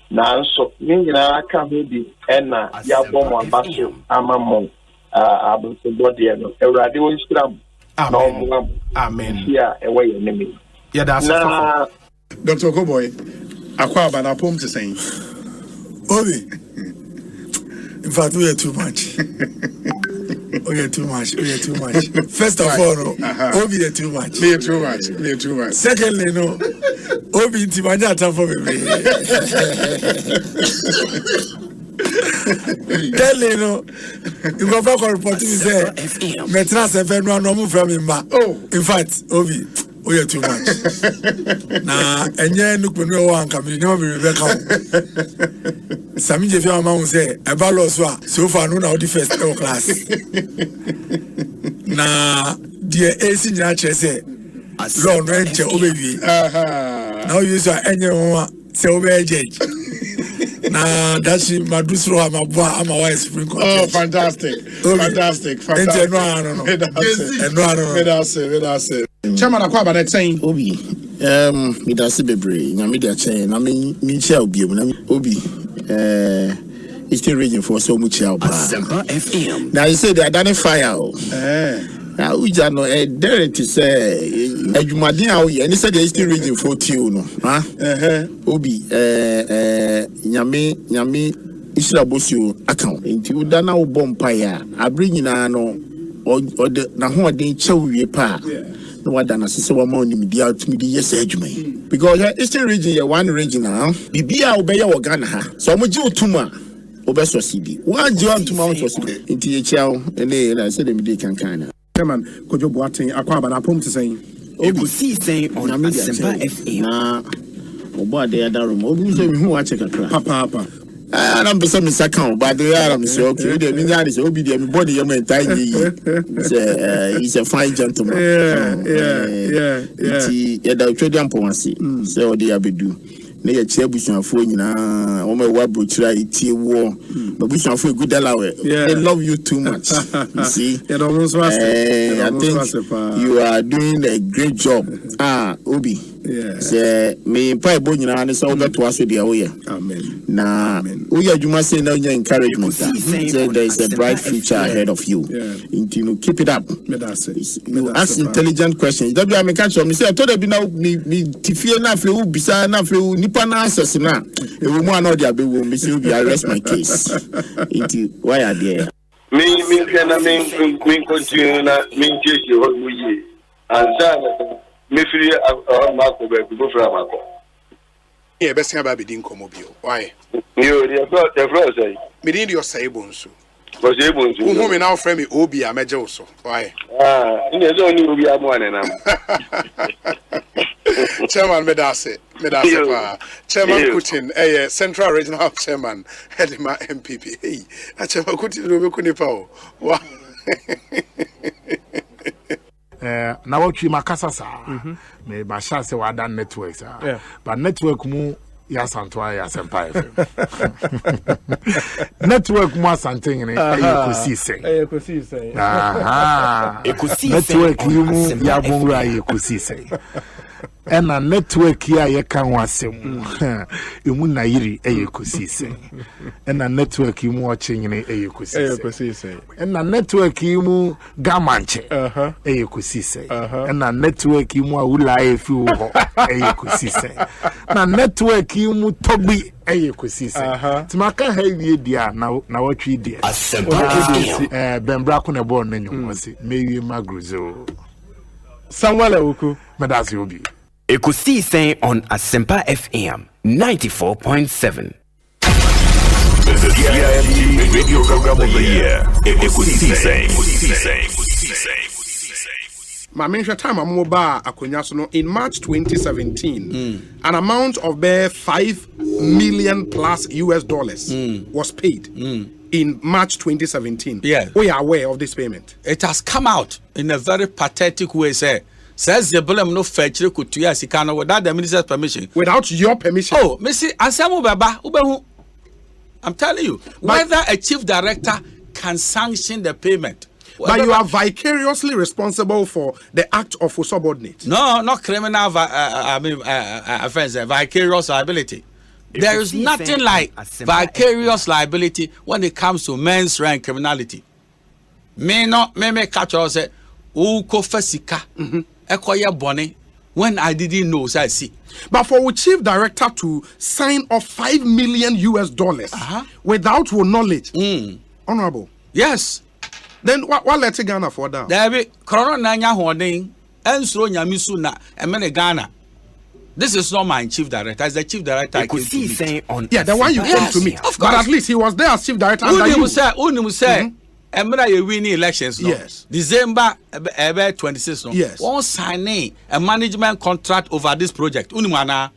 Now, so I can't be and ya bomb one battle. I'm a monk. I will say, body and a radio scrum. Amen. Yeah, away enemy. Yeah, that's Dr. Cowboy. Aquaba na pom to say. Obi. In fact, we are too much. We are too much. First of all, Obi are too much. Me too much. Secondly, no. Obi intimanya time for me. Tell you know, you go back and report to me say, Metna seven no move from him. Oh, in fact, Obi, we are too much. Nah, and yeah, look when no one come, you never be Rebecca. Sami Jeff Yama say, about so far no now the first class. Nah, dear AC Nature say, Lord Rancher Obi. Now you saw anyone say Obi Judge. Nah, that's my dusro. I'm a wife spring. Oh, fantastic. Chairman Akwaba that saying Obi, me that's bebre. Na me that chain. Na me share obi. Na Obi, it's still raging for so much help. Asempa FM. Now you say they identify out. Now we just know there to say Jumadin out here. And they said they still raging for you, no? Huh? Obi, nyame isra bosu account. Inti uda na ubompaya. I bring in no or the na ho den chewie pa. No wada na sese wa ma onim dia to me yes adwuma. Because Eastern region ya one region now. Bibia obeye wo Ghana ha. So mo ji otuma obeso CD. Wa ji otuma obeso CD. Inti ye chiao ene na say dem dey kankan. Chairman Kojo Boateng Akwaba na pom to say Ekosiisen on Asempa FM. Na obo ade ya darum. Obi say me hu wa check akra. Papa. I'm the same account, but they are so okay. The meaning is Obi the body your tiny. He's a fine gentleman. Yeah. The Australian policy. So they are do. They chair bushman for you now. Oh my word, butcher, it's war. But bushman for good alawe. They love you too much. You see, I think you are doing a great job. Obi. Yeah. Say me pay bo nyina ne so beto aso dia wo ye. Amen. Na we adwuma say na your encouragement. Say there is a bright future ahead of you. You keep it up. You ask intelligent questions. That be I catch me say I told be now me tifie na afle u bisa na afle u nipa na access na. E wo mu an dia be wo me say you arrest my case. Why are there? Me continue na me check you what we and me free Marco be go for Marco. Yeah, best thing about being comobio. Why? You the floor say. Me didn't your say Bonsu. Was able to. Who me now friend me Obi a major also. Why? In the zone you be a one and Chairman Medase. Chairman Kutin, Central Regional Chairman, Hedima MPP. Hey, Chairman Kutin will be Kunipao. Wow. Na watchi makasa sa me ba sha se wa dan network sa but network mu ya santoa ya Asempa FM network mu asante ngene Ekosiisen network mu ya bonra Ekosiisen ena network ya ye kan wasem emu na yiri Ekosiisen ena network mu ochenyene Ekosiisen ena network mu gamanche Ekosiisen ena network mu awula efi ho Ekosiisen na network mu tobi Ekosiisen timaka ha wie dia na watwi dia bembra ko na born na nyum wase mewie magruzo Samuel Oku medasi obi Ekosiisen on Asempa FM 94.7. The radio program of the year. Ekosiisen. My mention time amoba akonya so no in March 2017 an amount of bare $5 million plus US dollars was paid in March 2017. Yeah. We are aware of this payment. It has come out in a very pathetic way, sir. Says the blame no fetch could to Yasikano without the minister's permission. Without your permission. Oh, Missy Ansamu Baba, I'm telling you, whether a chief director can sanction the payment. But you are vicariously responsible for the act of a subordinate. No, not criminal offense, vicarious liability. There is nothing like vicarious liability when it comes to men's rank criminality. Me catch us say uko fasika ekoye bone when I didn't know, so I see. But for the chief director to sign off $5 million without your knowledge, honorable. Yes. Then what let Ghana for that? There be corona nya hoden ensro nyamisu na emene Ghana. This is not my chief director. It's the chief director. Ekosiisen on the one you came to meet. But at least he was there as chief director. Uni say Emra you winning elections. No? Yes. December 26. No? Yes. One signing a management contract over this project. Unimana.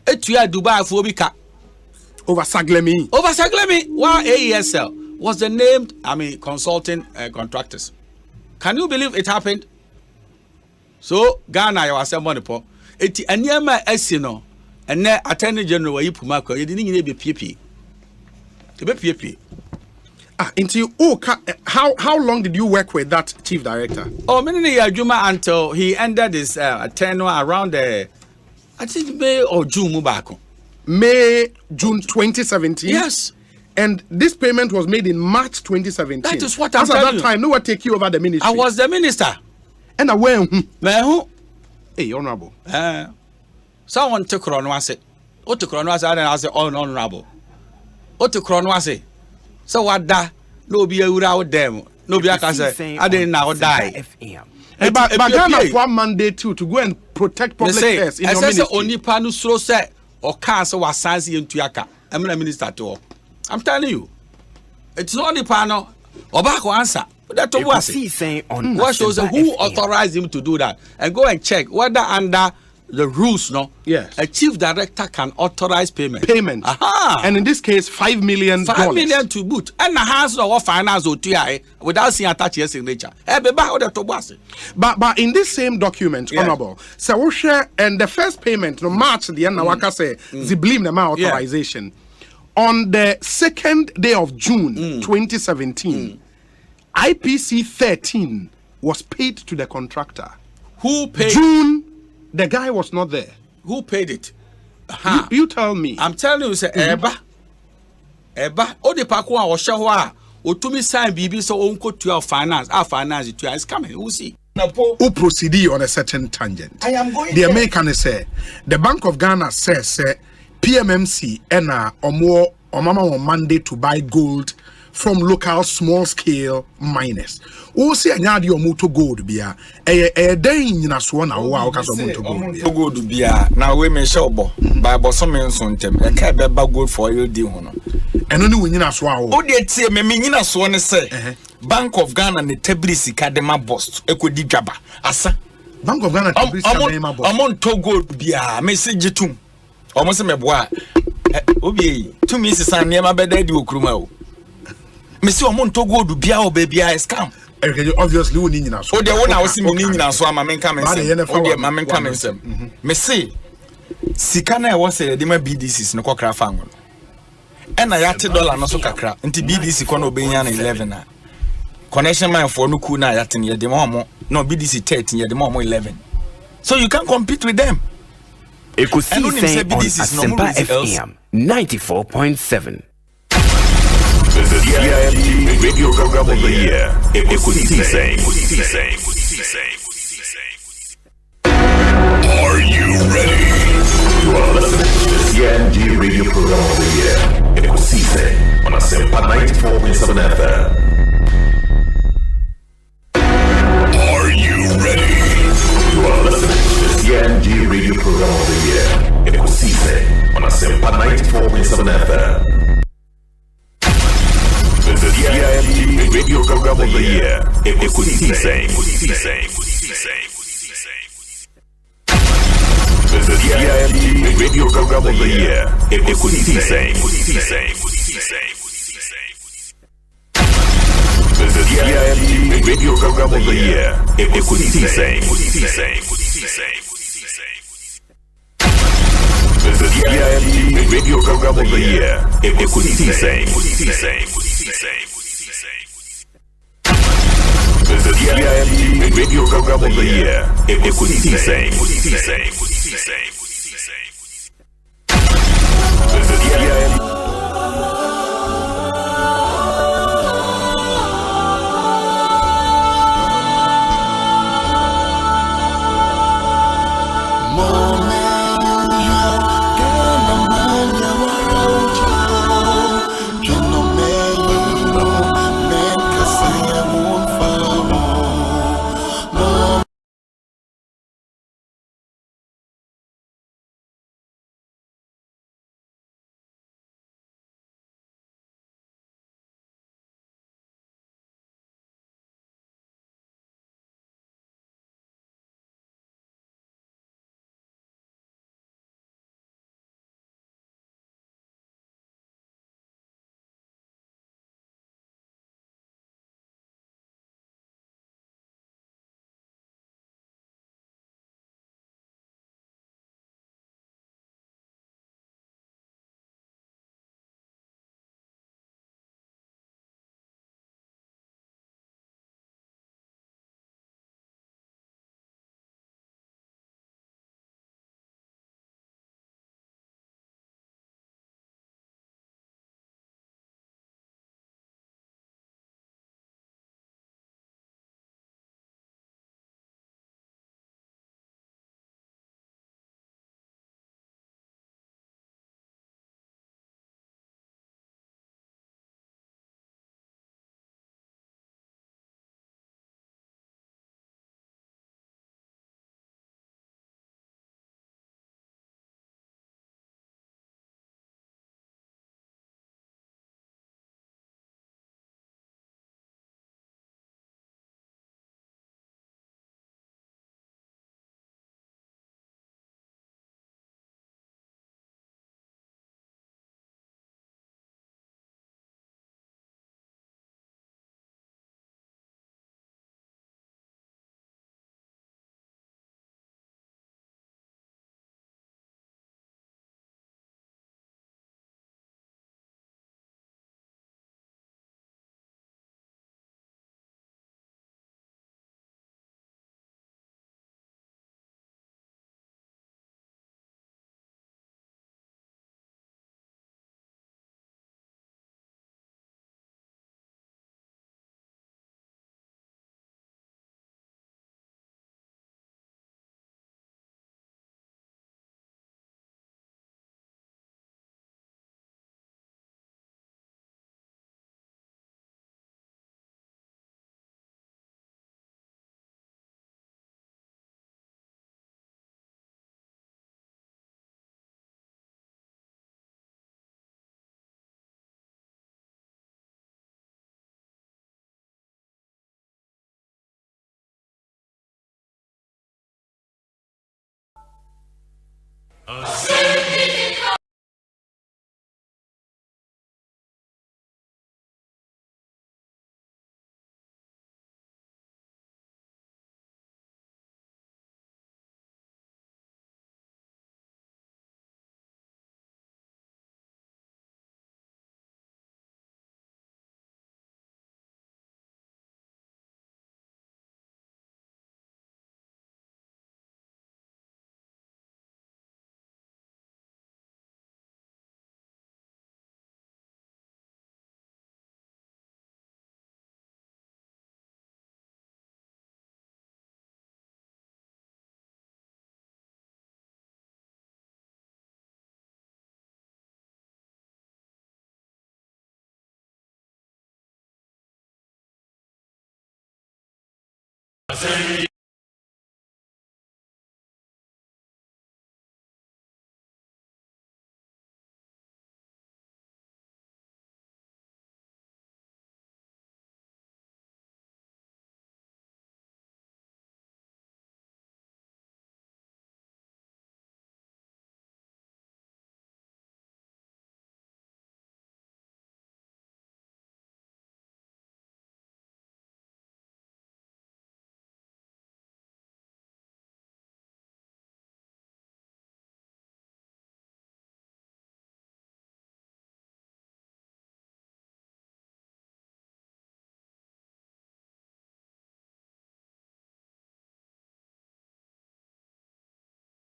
Etuya Dubai Fobika. Over Saglemi. While AESL was the named, consulting contractors. Can you believe it happened? So Ghana, you are saying po. Eti anyama esino, and ne Attorney General wa yipumako. You didn't need be PP. To be PP. How long did you work with that chief director? Oh, many Juma until he ended his tenure around I think May or June Mubako. June 2017. Yes. And this payment was made in March 2017. That is what I'm telling you. At that time, no one take you over the ministry. I was the minister. And I went. Who? Hey, honorable. Someone took Ronwase. What took Ronwase? I said, honorable. What took Ronwase? So what da? No be a without them. No be a say. I didn't now die. But Ghana for one mandate too to go and protect public affairs in your ministry. Only panu slow say or cancel was science into Yaka. I'm a minister to all. I'm telling you, it's not the panel. Obako answer. That was on what shows who authorized him to do that, and go and check whether under the rules, yes, a chief director can authorize payment. Aha. And in this case, $5 million. $5 million to boot, and the hands of finance or TI without seeing attached your signature. But in this same document, honorable, so we share and the first payment, no March the end Waka say Ziblim the authorization on the 2nd day of June 2017. IPC 13 was paid to the contractor. Who paid? June, the guy was not there. Who paid it? You tell me. I'm telling you, say Eba. O de pakwa o shahwa. O tumi sign BB so unko to our finance. Our finance is coming. We'll see. Who proceed on a certain tangent. I am going. The American say the Bank of Ghana says PMMC and Omama on Monday to buy gold from local small scale miners. O see anya de omoto gold bia den nyina so na wo a o ka so omoto gold bia na we me hye obo bible so me nso ntem e ka be ba gold for you di ho no eno ne wo nyina so a wo o de tie me nyina so ne say Bank of Ghana ne tablisi ka de ma boss ekodi dwaba asa Bank of Ghana tablisi ka de ma boss omonto gold bia me se gitum omo se me boa obi tumi sisa ne ma beda di okruma o Messi omonto gold bia o baby I scam. Obviously we nyina so. O de wona wo si me nyina so ama menka mensem. O de ma menka mensem. Messi sika na e wo se de ma BDCs no kokra fa ngo. E na ya $10 no so kakra. Nti BDC ko no obenya na 11 na. Connection man for no ku na ya ten ye de mo no BDC 13 ye de mo 11. So you can compete with them. Ekosiisen on Asempa FM 94.7. The DIMG Radio Program of the Year. Ekosiisen. Are you ready? You are listening to the DIMG Radio Program of the Year. Ekosiisen on Asempa 94.7 FM. Are you ready? You are listening to the DIMG Radio Program of the Year. Ekosiisen on Asempa 94.7 FM. The DIMG Radio Program of the Year. Ekosiisen. The DIMG Radio Program of the Year. Ekosiisen. The DIMG Radio Program of the Year. Ekosiisen. The DIMG Radio Program of the Year. Ekosiisen. The DIMG Radio Program of the Year. Ekosiisen. The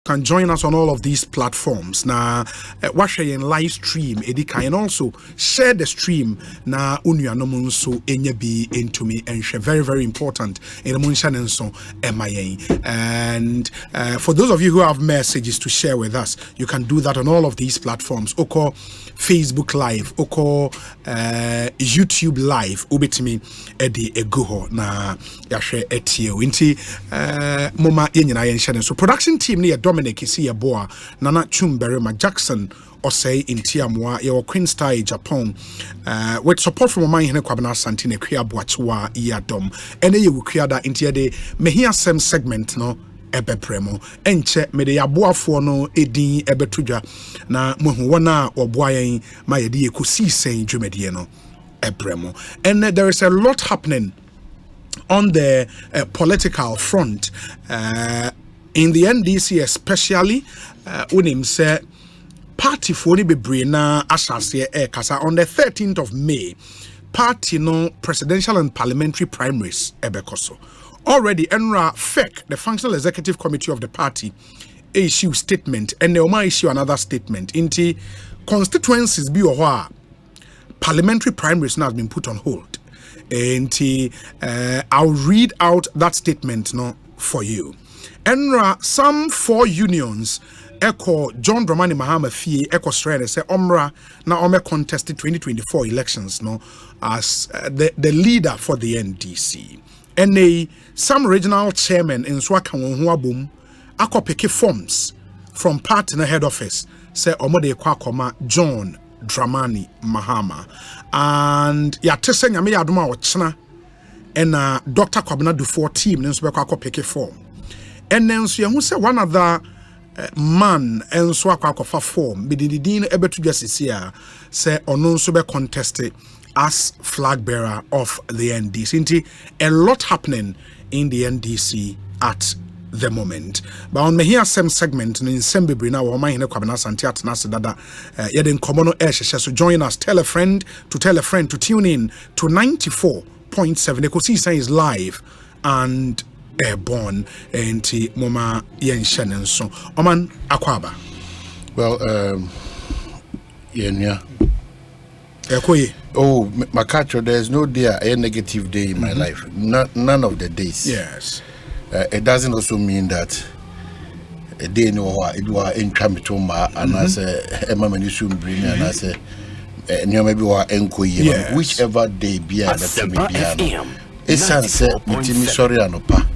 Can join us on all of these platforms. Now, watch a live stream. Edika and also share the stream. Na unuya no munso enye bi into me and share very very important in the munsha nenso MIA. And for those of you who have messages to share with us, you can do that on all of these platforms. Oko Facebook Live, oko YouTube Live. Ubitimi edi eguho na yashe etio. Inti moma yenyina yenshane. So production team ni Dominic isi Boa, Nana Chumberema Jackson, Osei in Tiamwa, your Queen Star Japan, with support from my Hene Kwabana Santine, Kria Boachua, Iadom, and you will create that into the Mehia Sem segment, no, Ebe Premo, Enche, Mede Yaboa for no, Edi, Ebe Tuja, na Muhuana or Boyan, my idea, Ekosiisen, Jumediano, Ebremo. And there is a lot happening on the political front. In the NDC especially, unim say party for the Bebrina Ashase Kasa on the 13th of May, party no presidential and parliamentary primaries ebekoso. Already Enra FEC, the functional executive committee of the party, issue statement and Neoma issue another statement. Inti constituencies be or parliamentary primaries now has been put on hold. Inti I'll read out that statement no for you. Enra, some 4 unions echo John Dramani Mahama Fie echo Strand say Omra na Ome contested 2024 elections no as the leader for the NDC. And some regional chairman in Swaka Wonhuabum ako peke forms from partner head office say Omode Kwakoma John Dramani Mahama and ya tese nyame yadoma ochna and Dr. Kwabena Dufour team nso be kwako peke form. And then so you say one other man and so akwakofa form bididin ebetu just here say ono so be contested as flag bearer of the NDC. A lot happening in the NDC at the moment. But on me here some segment in Sembibri now or my Kwabena Santiat Nasa Dada Yeden Komono Eshe. So join us, tell a friend to tune in to 94.7. Ekosiisen is live and airborne and Moma Yen Shannon so Oman Akwaba. Well, oh, Makacho, there's no day a negative day in my life. None of the days. Yes. It doesn't also mean that a day no it was in Kamitoma and I say Emma Manisum bring and I say maybe we are enko whichever day be Asempa FM. Esan say mitimi sorry anopa.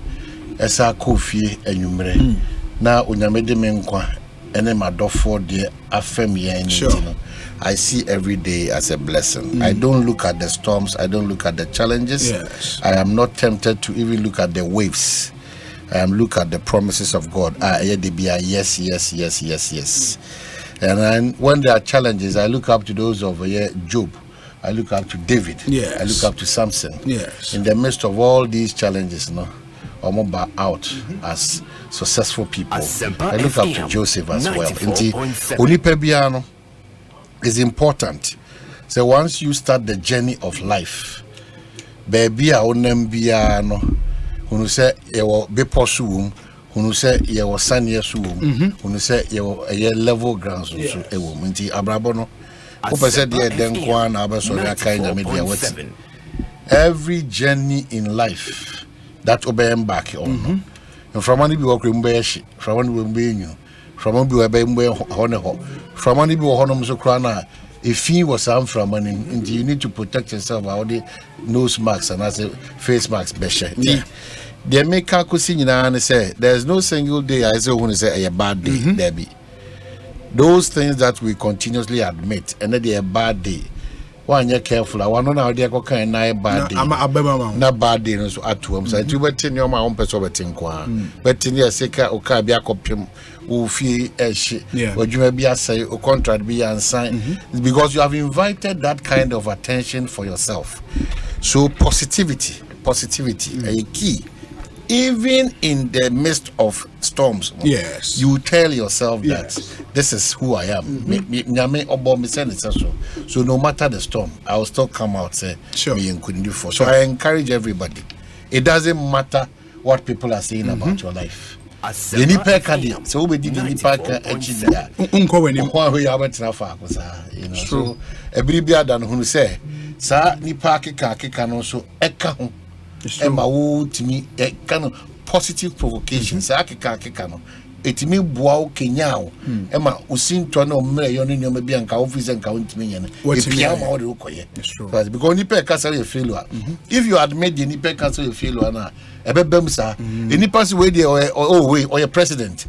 Esa kofi enyumre. Na onyamede menkwa ene madofo de afem ye anything. I see every day as a blessing. I don't look at the storms. I don't look at the challenges. Yes. I am not tempted to even look at the waves. look at the promises of God. Yes. And then when there are challenges, I look up to those of Job. I look up to David. Yes. I look up to Samson. Yes. In the midst of all these challenges, Omoba out as successful people. I look up to Joseph as well. Onipebiano is important. So once you start the journey of life, baby onembiano, who say you be possible, who say you was sanya suum, who say you a level grounds so a woman. Abrabono, who said the Denkwan Abasoya kind of media. Every journey in life that obey back on. And from one be walking besh, from one will be you, from one be a baby honor, from one be honor so crana. If he was some from money, you need to protect yourself. All the nose marks and as a face marks, beshe. They make a cousin and say there's no single day I say when say a bad day. There be those things that we continuously admit, and then they a bad day. One you're careful. I want to know they go kind of bad day. Not bad day, no so at home. So you better know my own person better but in your seka oka be a copy. Ufi or you may be a say or contract be unsigned because you have invited that kind of attention for yourself. So positivity a key. Even in the midst of storms, yes, you tell yourself that this is who I am. So no matter the storm, I will still come out say me and couldn't do for. So I encourage everybody. It doesn't matter what people are saying about your life. The nipa kadi so we did the nipa echidia unko we abet na fa ko sa so ebiri bia da no hu say sa nipa keka no so eka ho e ma wo timi eka no positive provocation sa keka no etimi bua o kenya o e ma usinto na omre yo ne nyoma bia nka office nka ontimi nya na e pia ma wo de ukoye because nipa kasa you failure if you admit the nipa kasa you failure na ebebem sa enipa si we dey or your president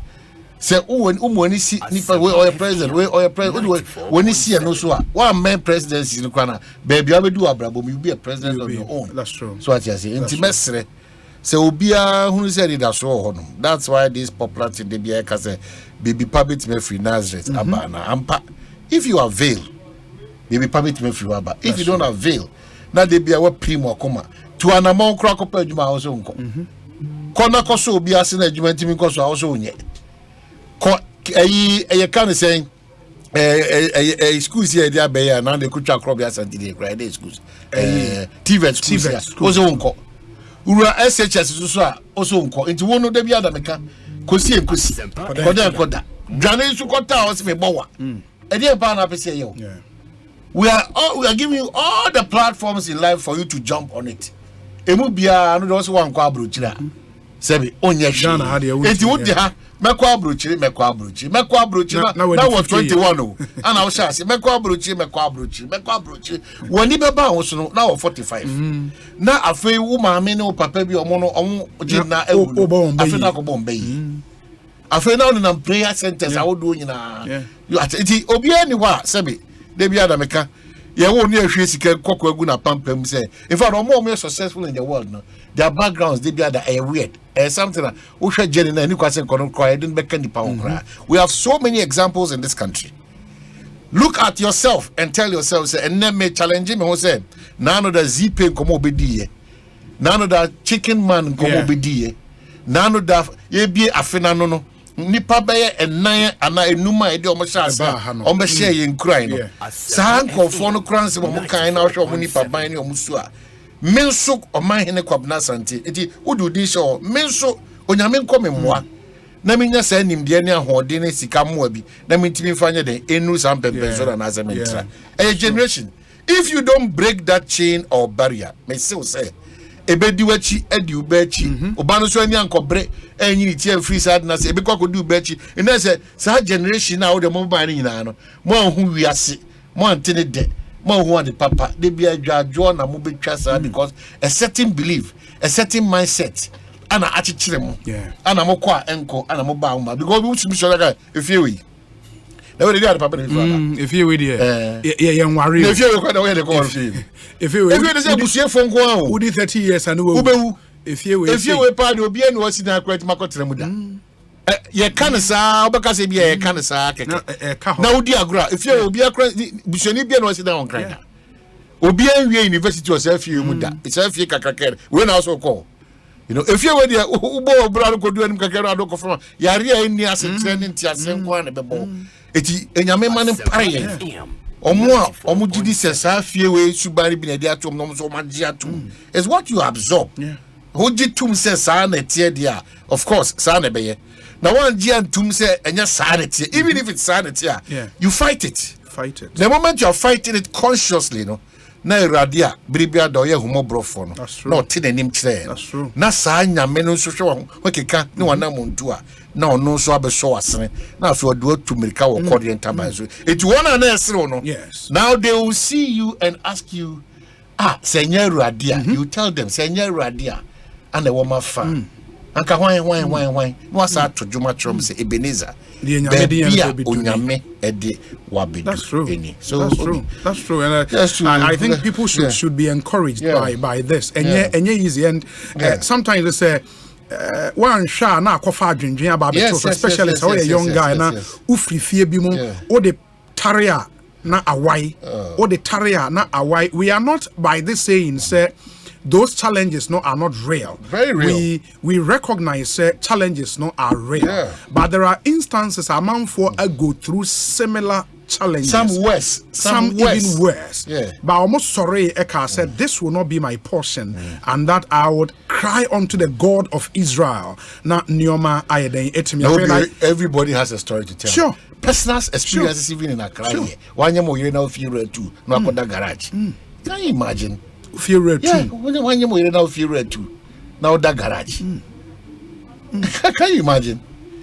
say when umoni si nipa we or your president we or your president when see no so one man presidency no kwana baby abedu abrabom you be a president of your own. That's true. So what you say intimesre say obia hunu say that so ho no. That's why this popular thing dey be ka say baby public me free Nazareth abana ampa if you avail baby public me free aba if you don't avail na dey be a primo koma to an amount crack up adwuma also nko kona koso obi ase na adwuma ntimi koso also onye ko e kan say schools here dey be na dey kutwa crop ya santidi cry dey schools TVET schools also nko ura SHS so a also nko nti wono da bia da meka kosi koda dwane su kota o se me bowa e dey ba na pese ye we are giving you all the platforms in life for you to jump on it. Emu bia no also wan kwa abrochira sebi onye hwe enti wo de ha mekwa abrochiri na was 21 o ana wo sha se mekwa abrochiri woni be ba wo so no na wo 45 na afei wo maame ne wo papa bi omo gina ewu afei na ko bombe yi afei na na prayer centers awodo nyina you ati obi ani wa sebi de bia da meka ye wo ni ahwe sika kokko agu na pampam say in fact more successful in the world no their backgrounds they be that weird something that wo hwe journey na ni kwase nkono kwa didn't make any power cry. We have so many examples in this country. Look at yourself and tell yourself say and me challenge me who say none of the zipe komo obedi none of the chicken man komo obedi none of the ye bie afena no nipa beye enan ana enuma e de omo chance omo share ye nkran no sa nkofo no kran se omo kan na hwe omo nipa ban ne omo su a menso oman hene kwabna sante enti wodu di show menso onyame nkome mmoa na menya sa nimde ne ahode ne sika mmoa bi na mentimi fanya den enu sampempe so na asementra a generation if you don't break that chain or barrier me say ebedi wachi edi ubechi obano so ani ankobre enyini tie free side na se ebekwa ko di ubechi ina se sa generation na wo de mo ba ni nyina no mo anhu wiase mo antene de mo hu ade papa de bia dwajo na mo betwa sa because a certain belief a certain mindset ana achichere mo ana mo kwa enko ana mo ba mo because we should be sure that if you na we dey papa if you we there yeah worry if you ko da we dey call if you dey say busie fo nko an we 30 years and we if you party will be any was in that great Macotramuda. Ye can sa, because if ye can sa, now dear gra, if you will be a Bishonibian was down crying. Obian University was a few muda, it's a few cacaca, when also call. You know, if you were there, Ubo brother could do any cacarado from Yaria in the asset training to same one bebo. It's a Yaman pie. Or more, or Mujidi says, I fear way, Subari bin a diatum, no so magiatum. It's what you absorb. Hojitum says, Sana Tia, of course, Sana Bay. Now, one Gian Tum said, and your sanity, even if it's sanity, you fight it. Fight it. The moment you are fighting it consciously, no. Na radia bribia do ye humo brofo no na ote nanim kire that's true na saa nyame no so hwe wakeka ne wana muntu a na ono so abeso wasene na afi odo atumirika wo kode ntaba so eti wona na esere no yes now they will see you and ask you senya radia you tell them senya radia and the woman fa anka why no asa tojuma chrom se Ebenezer onyame ede wabedu. That's true. So that's true. And I think people should be encouraged by this. And easy. And sometimes they say one sha na kofa adwendwen about especially so a young guy na ufri fie bi mu o de taria na awai o de taria na awai. We are not by this saying say those challenges are not real. Very real. We recognize challenges are real, but there are instances among for go through similar challenges. Some worse, some even worse. But almost sorry, Eka said this will not be my portion, and that I would cry unto the God of Israel. Not Nioma Ayeden etimi. Everybody has a story to tell. Sure. Personal experiences even in Accra. One year you know few too. No akoda garage. Can you imagine? Fear too. When you now fear too. Now that garage. Can you imagine?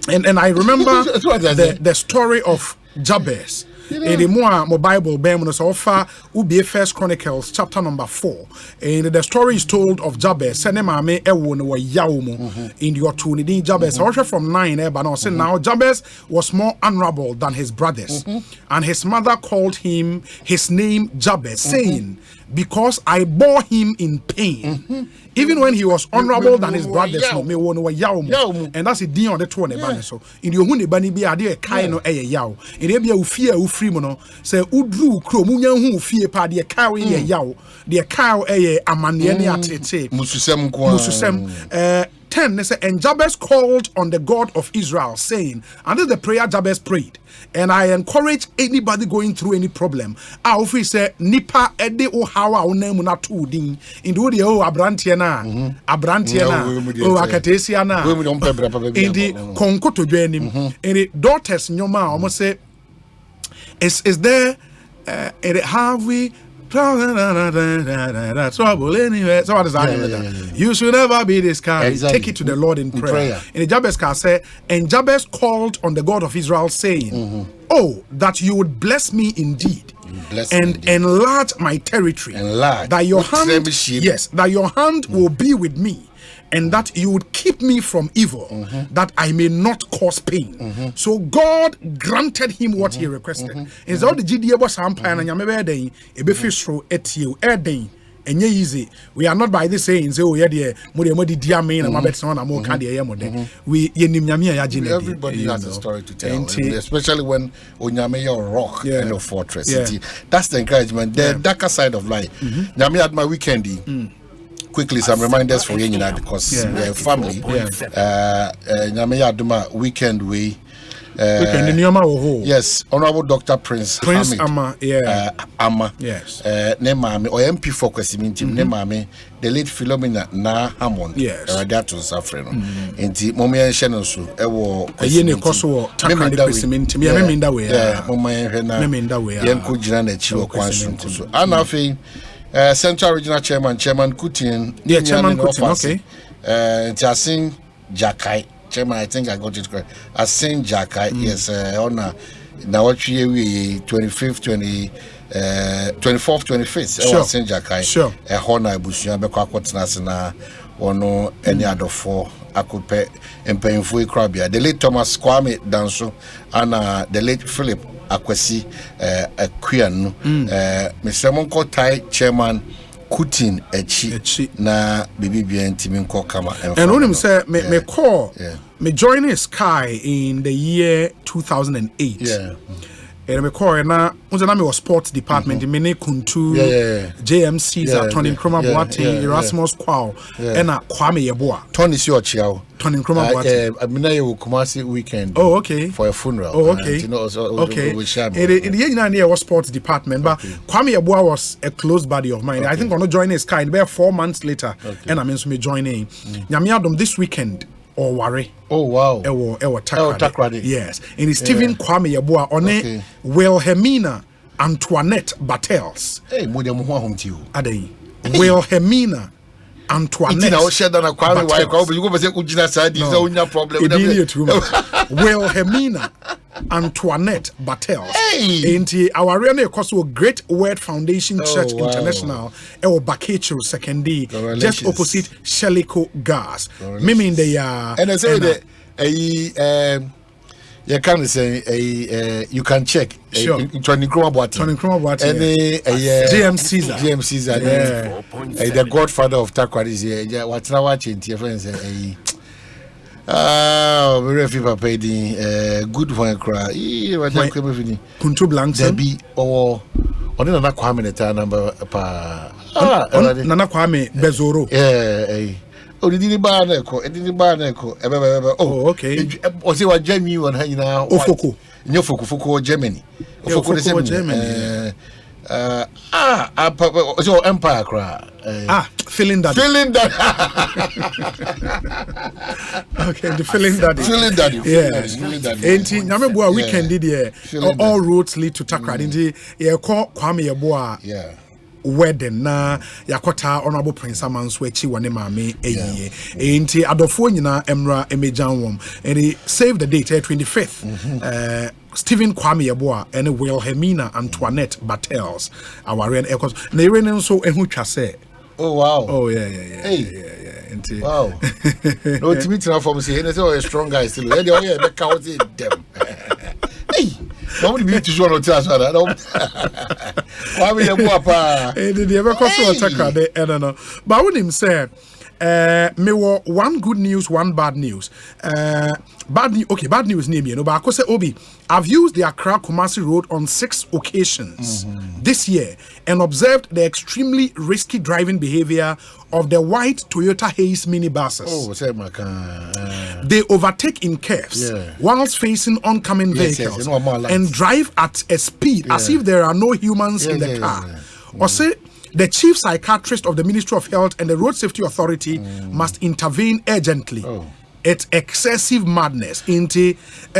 And I remember the story of Jabez. The more Bible Bible so far ubi First Chronicles chapter number 4. And the story is told of Jabez. Senemame ewo no yawmo in your tune Jabez. Also from 9 but now say now Jabez was more honorable than his brothers. And his mother called him his name Jabez, saying, because I bore him in pain. Even when he was honorable than his brothers, and that's a deal on the 20 banner. So in the Huni Bani be a dear kind of a yaw. In Abia Ufia Ufrimono, say Udru Cromunya who fear party a cow a yaw, the cow a amaniania tete, Mususem 10, they say, and Jabez called on the God of Israel, saying, and this is the prayer Jabez prayed. And I encourage anybody going through any problem. I often say, Nipa ede o hawa o nemu na tu din. Indu di o abrantiana, o akatesiana. Indi konkoto jwenim. Indi daughters nyoma almost say, is there? Have we? Trouble anyway. So what is that? You should never be this kind. Exactly. Take it to the Lord in prayer. And the Jabez can say, and Jabez called on the God of Israel, saying, oh, that you would bless me indeed. And enlarge my territory. That your hand, that your hand will be with me. And that you would keep me from evil, that I may not cause pain. So God granted him what he requested. It's all the GDA was empire and Yamebe, a befisro etio, erding, and easy. We are not by this saying, oh, yeah, dear, Modi Diamin and Mabetson and more candy. We everybody has a story to tell, especially when Onyame or rock and a fortress. That's the encouragement, the darker side of life. Nyame had my weekendy. Quickly, some reminders for you because we're a family. Nyame Aduma weekend we. Yes, Honorable Dr. Prince Amma, Amma. Yes. Nemame or MP for Kwesimintim, Nemame, the late Philomena Na Hammond. Yes. Radiato suffering. Inti Momia Shenosu, Ewo, Yene Koso, Takandi Kwesimintim, Yaminda way, Momia Hena, Yanko Jana Chiwa Kwansun Kusu. Anafi. Central Regional Chairman Kutin. Yeah, Chairman Kutin, okay. Asin Jakai. Chairman, I think I got it correct. Asin Jakai, yes, on now what we 25th, 24th, 25th. Sure. Asin Jakai. Sure. A Hona Bushia, Bekwakotsnasana, or no any other four. I could pay and pay for Krabia. The late Thomas Kwame Danso and the late Philip Akwesi Akuan, Mr. Monko Tai Chairman Kutin echi na bibi bia ntimi nko kama. And only say me call me join Sky in the year 2008. Yeah. And me call na unza na me was sports department me kuntu JMCs at Tony Nkrumah Boateng Erasmus Kwao and Kwame Yeboah. Tony si ochiao. Tony Nkrumah Boateng. Amina ye Kumasi weekend. Oh okay. For a funeral. Oh okay. Okay. The year was sports department, but Kwame Yeboah was a close buddy of mine. I think I'm not joining Sky. About 4 months later, and I'm me joining. Nyamiadom this weekend. Or worry. Oh wow. Ewo Takrade. Yes. And it's Stephen Kwame Yeboah on Wilhelmina Antoinette Battels. Hey, mo dem ho ahom ti o. Adai. Wilhelmina Antoinette. Itina o sheda na Kwame why kwa you go say ugina side is onya problem. Wilhelmina Antoinette Battels. Hey. And our real also Great Word Foundation Church International. Ewo Bakecho Secondary. Just opposite Shelico Gas. Mimi in the and I say that you can say you can check. Sure. Tony Nkrumah Boateng. And GM Caesar. The godfather of Takrade is here. What's now watching? Your friends say. Very few papa good one cry. Kuntu Blanks. Debbie or Nana Kwame Neta number pa. Nana Kwame Bezoro. Oh, didn't buy Neko. Oh, okay. Was it what Germany on her now? Ofoko. Nyofoko Germany. Ofoko Germany. So Empire cry. Feeling that. Okay, the feeling that. Yes. And Nyameboa weekend did here. All roads lead to Takrade. You call Kwame Yeboah. Yeah. Wedding na yakota honorable Prince Amanso echi wane maame eyiye enti adofo nyina emra emejanwom and he saved the date 25th Stephen Kwame Yeboah and Wilhelmina Antoinette Battels our real ekos na ere nso ehu twa se. Oh wow. Oh yeah. Enti wow. No timiti na form say say a strong guy still e dey be count them. Hey, nobody be to show no tell us that. Kwame Yeboah pa. Did you ever cross Takrade? I don't know. But when him say, me one good news, one bad news. Bad news name you know, but I could say Obi, I've used the Accra Kumasi Road on 6 occasions this year and observed the extremely risky driving behavior of the white Toyota Haze minibuses. Oh, say my they overtake in curves whilst facing oncoming vehicles and drive at a speed as if there are no humans in the car. Or say the chief psychiatrist of the Ministry of Health and the Road Safety Authority must intervene urgently. It's excessive madness. Into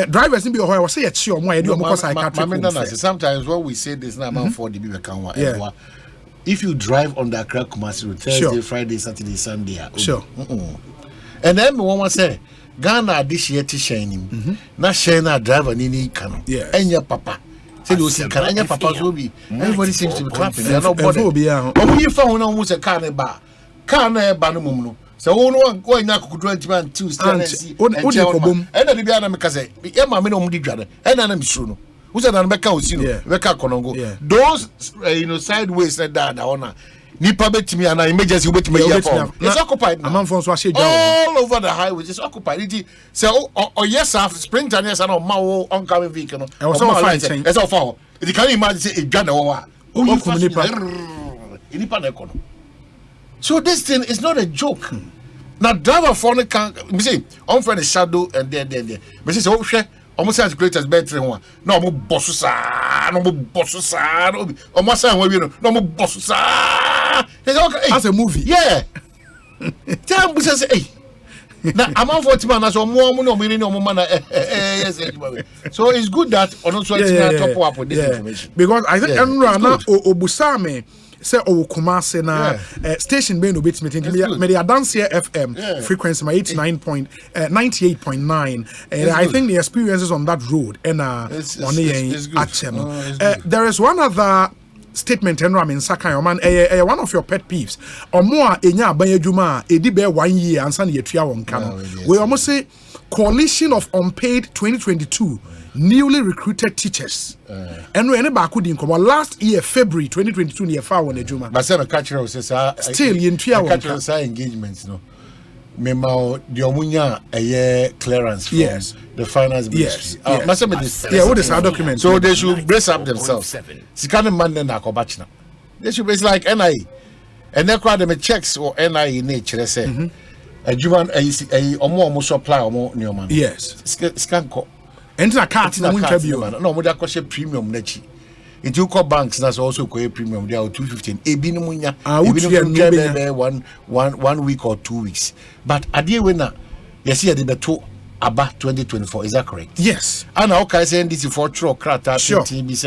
drivers in Biohoy was say a chill more because psychiatric. Sometimes when we say this now, I'm for the people if you drive on the Accra Kumasi Road Thursday, Friday, Saturday, Sunday, and then one say Ghana this year to shining, not shining driver ni kano. And your papa. Say you see can your papa will be. Everybody seems to be clapping. They're not bothered. But we found almost a car no. So one going now could rent man two stand and see. And the Biana Mikaze, Emma Minum Digrada, and I'm sure. Who's an American, Beka Konongo. Those sideways that honor. Nipa bet me and emergency wait me. It's occupied. All over the highway, it's occupied. So, yes, after spring time, yes, I know my oncoming vehicle. I was all fine. It's all for. You can't imagine it gun over. So this thing is not a joke. Now driver for the can say on for the shadow and there. But say oh share almost as great as better one. No mo boss sa, no mo boss sa, no almost say we no mo boss sa. It's okay. As a movie. Yeah. Tell me say hey. Now I'm on 40 man as more no meaning no man yes. So it's good that on also top up with this information. Because I think Enrana Obusame say Kumase na station be no bit meeting me the dance here FM frequency my 98.9 and I think the experiences on that road and there is one other statement Enram in Sakai man one of your pet peeves or more enya aban adwuma edi be 1 year ansa na yetua won ka no we almost say coalition of unpaid 2022 newly recruited teachers. And we back in last year, February 2022, near Far on the Juma. But some cultural still in 3 hours. Cultural engagements, no. Memo the Omunya a year clearance from the finance ministry. What is our document? So they should brace up themselves. Sikane Mande na kobachna. They should be like NIE. And they call them checks or NIE nature say. A Juman a omo supply omo nyoman. Yes. Scanco. Enter a card no mo da premium nechi. It you call banks that's also a premium. They are 215. Ebinumunya. One week or 2 weeks. But a day when you see the beto about 2024. Is that correct? Yes. And how can I say this for true crata? Sure.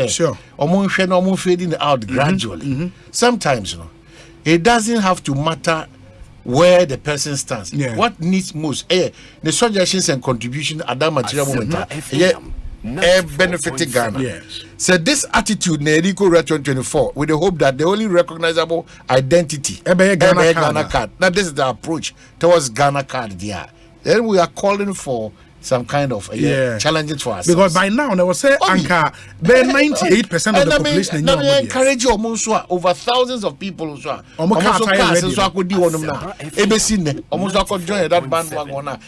Sure. Almost fading out gradually. Sometimes, you know, it doesn't have to matter where the person stands. What needs most? The suggestions and contribution at that material moment. Benefiting Ghana. Yes. So this attitude na Eriko Red 2024 with the hope that the only recognizable identity Ghana card. Now this is the approach towards Ghana card there. Then we are calling for some kind of challenges for us. Because by now, I was say Anka, 98% of the population. Now we encourage you over thousands of people who are almost so could do on now. Ebesine, almost I could join that bandwagon.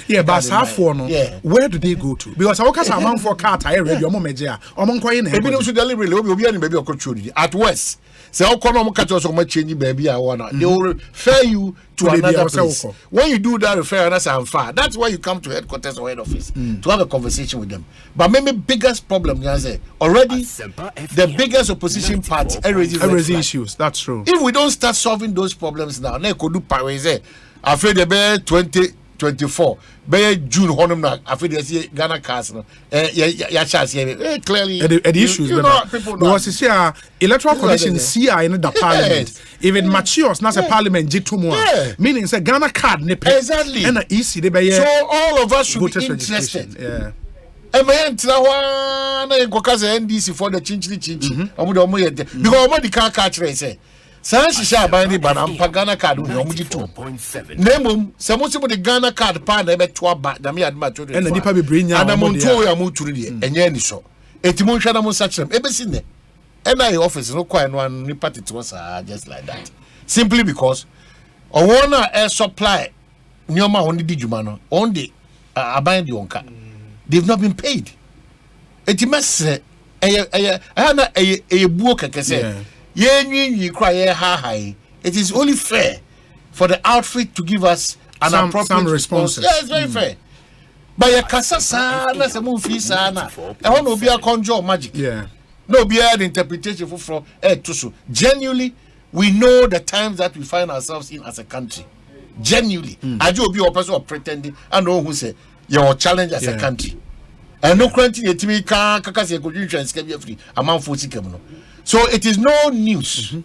Yeah, but half for no. Where do they go to? Because I was amount for car tire radio, Momeja, among Quain. Maybe should deliberately will be maybe opportunity at West. Say, "Oh, come catch us on change, baby. I wanna." They will refer you to another place. When you do that referral, that's why you come to headquarters or head office to have a conversation with them. But maybe biggest problem, you say, already the biggest opposition party raising issues. That's true. If we don't start solving those problems now, they could do parese. Afraid the bear 2024, bear June honum na. Afraid they see Ghana cars no. Clearly the issues. Because it's here electoral commission CI in the parliament. If it matures, not a parliament G2 meaning say Ghana card exactly. And easy they be so all of us should be interested. Yeah. NDC for the chinchi. Because omo the car catch say. Sansi sha bani banampa Ghana card no omo G2. Nemum se mo the Ghana card pa na be to aba na me adma to. And nipa be bring ya. And amonto ya mo turu de. Enye ni so. Etimo hwa na mo sachrem. Ebesi ne. NIE office no kwa no an nipa tete just like that. Simply because owona air supply nyoma on di djuma no on the aban di onka. They've not been paid. Etimase ana buo kekese. It is only fair for the outfit to give us an appropriate response. Yeah, it's very fair. But your kasa sana se mo fi sana. E ho no bia conjure magic. Yeah. No bia the interpretation for genuinely we know the times that we find ourselves in as a country. Genuinely. Ajo obi or person pretending and no who say your challenge as a country. And no quarantine etimi kaka se ko insurance can be free. Amount for no. So it is no news.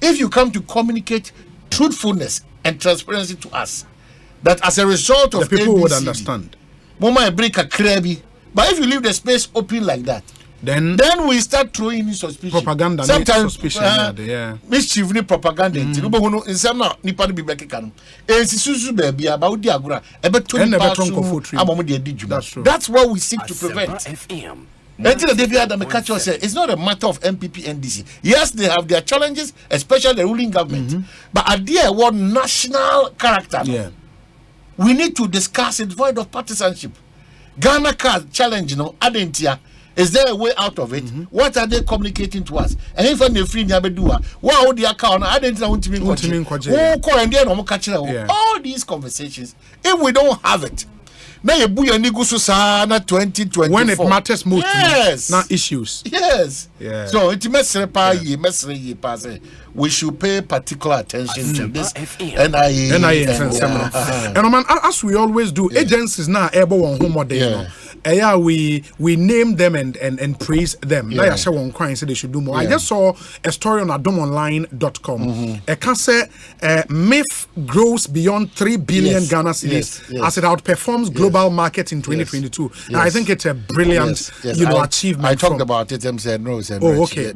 If you come to communicate truthfulness and transparency to us, that as a result of the people ABCD, would understand. Mama break a crabby. But if you leave the space open like that, then we start throwing in suspicion. Propaganda. Sometimes suspicion. Mischief propaganda. In some now, nipa be back can. Susu baby about the agura. That's what we seek to prevent. Until the day that catch us, it's not a matter of MPP NDC. Yes, they have their challenges, especially the ruling government. But at the what national character, we need to discuss it void of partisanship. Ghana card challenge, Adentia. Is there a way out of it? What are they communicating to us? And if they free Nyabedua, what would the account? I didn't want to mean all these conversations. If we don't have it, now you buy 2024 when it matters most. Yes, not issues. Yes. So it we should pay particular attention to this NIE and man, as we always do, agencies now able on home day. We name them and praise them. Now I share one crying say they should do more. I just saw a story on adomonline.com. A can say MIF grows beyond 3 billion Ghana cedis as it outperforms global market in 2022. And I think it's a brilliant achievement. I talked about it and said no. Okay.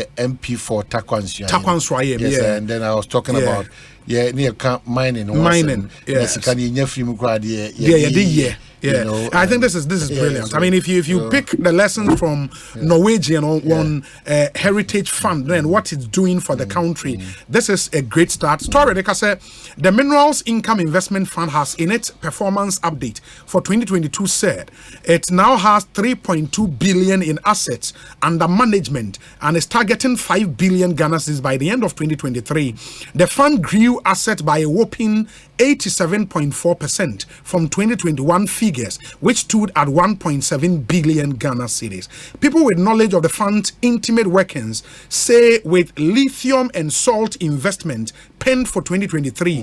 The MP for Takwanswa. Yes, and then I was talking about yeah near mining yes can you film crowd yeah. You know, I think this is brilliant. I mean, if you pick the lessons from Norwegian on Heritage Fund and what it's doing for the country, this is a great start. Story, like I said, the Minerals Income Investment Fund has in its performance update for 2022 said it now has 3.2 billion in assets under management and is targeting 5 billion Ghana cedis by the end of 2023. The fund grew assets by a whopping 87.4% from 2021 figures, which stood at 1.7 billion Ghana cedis. People with knowledge of the fund's intimate workings say with lithium and salt investment penned for 2023,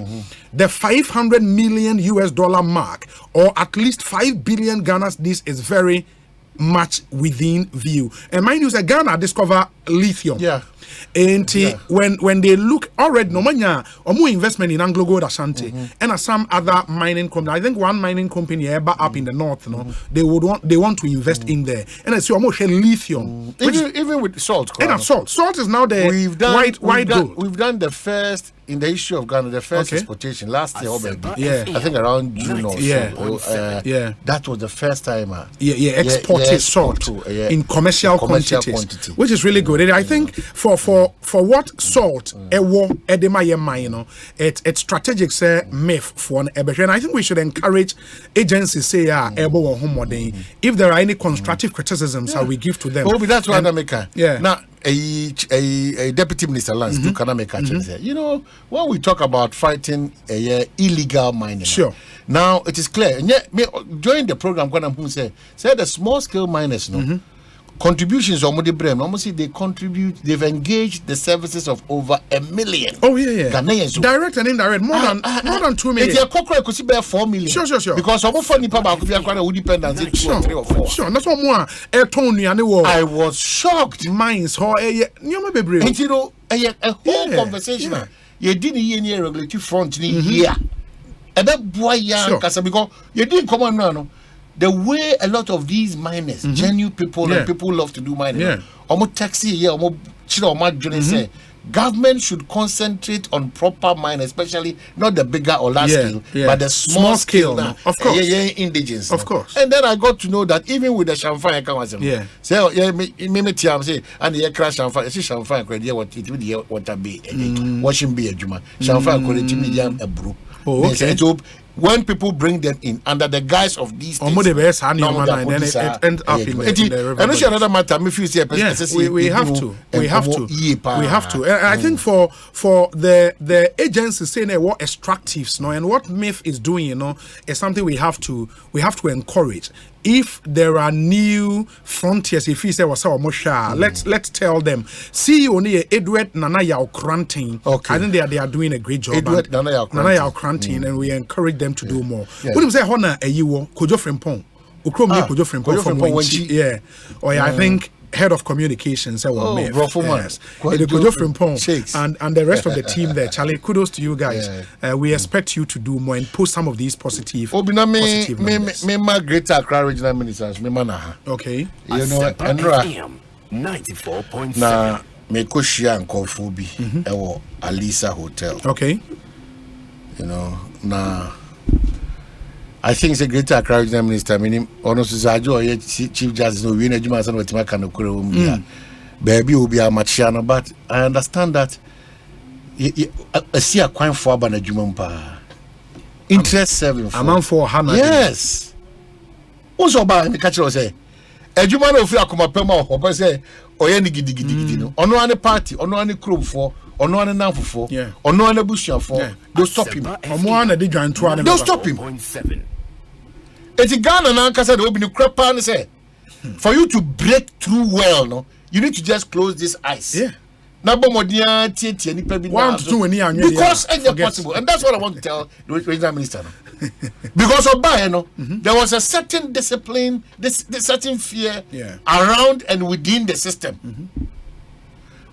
the $500 million mark, or at least 5 billion Ghana cedis, is very much within view. And mind you, that Ghana discover lithium. Yeah. And when they look already, no manya or more investment in Anglo Gold Ashanti and some other mining company. I think one mining company up in the north, they want to invest in there. And I see almost lithium. Even with salt. And salt is now the white gold. We've done the first in the history of Ghana, the first exportation last year. I think around June or so. That was the first time. Exported salt in commercial quantities, which is really good. And I think for what salt it's strategic say myth for an and I think we should encourage agencies say if there are any constructive criticisms we give to them. That's what I make. Now a deputy minister Lance can make say, you know, when we talk about fighting illegal mining, now it is clear. And yet, during the program, when I'm say the small scale miners, contributions almost they contribute. They've engaged the services of over 1 million. Ghanaians, direct and indirect, more than 2 million. It's a cockroach could be 4 million. Sure. Because of funny people could be quite dependent on 2 or 3 or 4. Sure, that's what more. I was shocked. Mines, and you know, a whole conversation. You didn't hear any regulatory front here. And that boy, because you didn't come on now. The way a lot of these miners, genuine people and people who love to do mining, almost taxi say government should concentrate on proper mining, especially not the bigger or large scale, but the small scale now. Of course, indigenous. Of course. And then I got to know that even with the champagne, I can't say, me say, and the crash champagne, champagne credit what it would water be washing be a juma, champagne credit medium a brew. When people bring them in under the guise of these things, and then it ends up in the river. And another matter, we have to. And I think for the agency saying what extractives, and what MIF is doing, is something we have to encourage. If there are new frontiers, if you say let's tell them. See only Edward Nanaya Okrantin. I think they are doing a great job. Edward Nanaya Okrantin, and we encourage them to do more. What do you say? Honor a you Kojo Frimpong. Kojo Frimpong from Wenchi. I think head of communications and the rest of the team there. Charlie, kudos to you guys. We expect you to do more and post some of these positive numbers. Me greater Accra regional ministers, okay, you know, FM 94.7. Na me koshia nkofo bi ewo Alisa Hotel. Okay, you know, na I think it's a greater Accra regional minister. Meaning, honestly, Chief Justice no win ejuma san wetima kan okoro baby will be a machiana, but I understand that I see a crime for ban ejuma mpa interest serving for amount for Hannah. Yes, also ba me catch say ejuma no fi akoma pema o say oye ni gidi no ono ane party ono ane club for ono ane nanfofo ono ane bushia for they stop him they'll stop him. It's Ghana now because they will be the crap and say for you to break through well, no, you need to just close this eyes. Now, because it's possible, and that's what I want to tell the regional minister. Because of Bayano, there was a certain discipline, this certain fear around and within the system.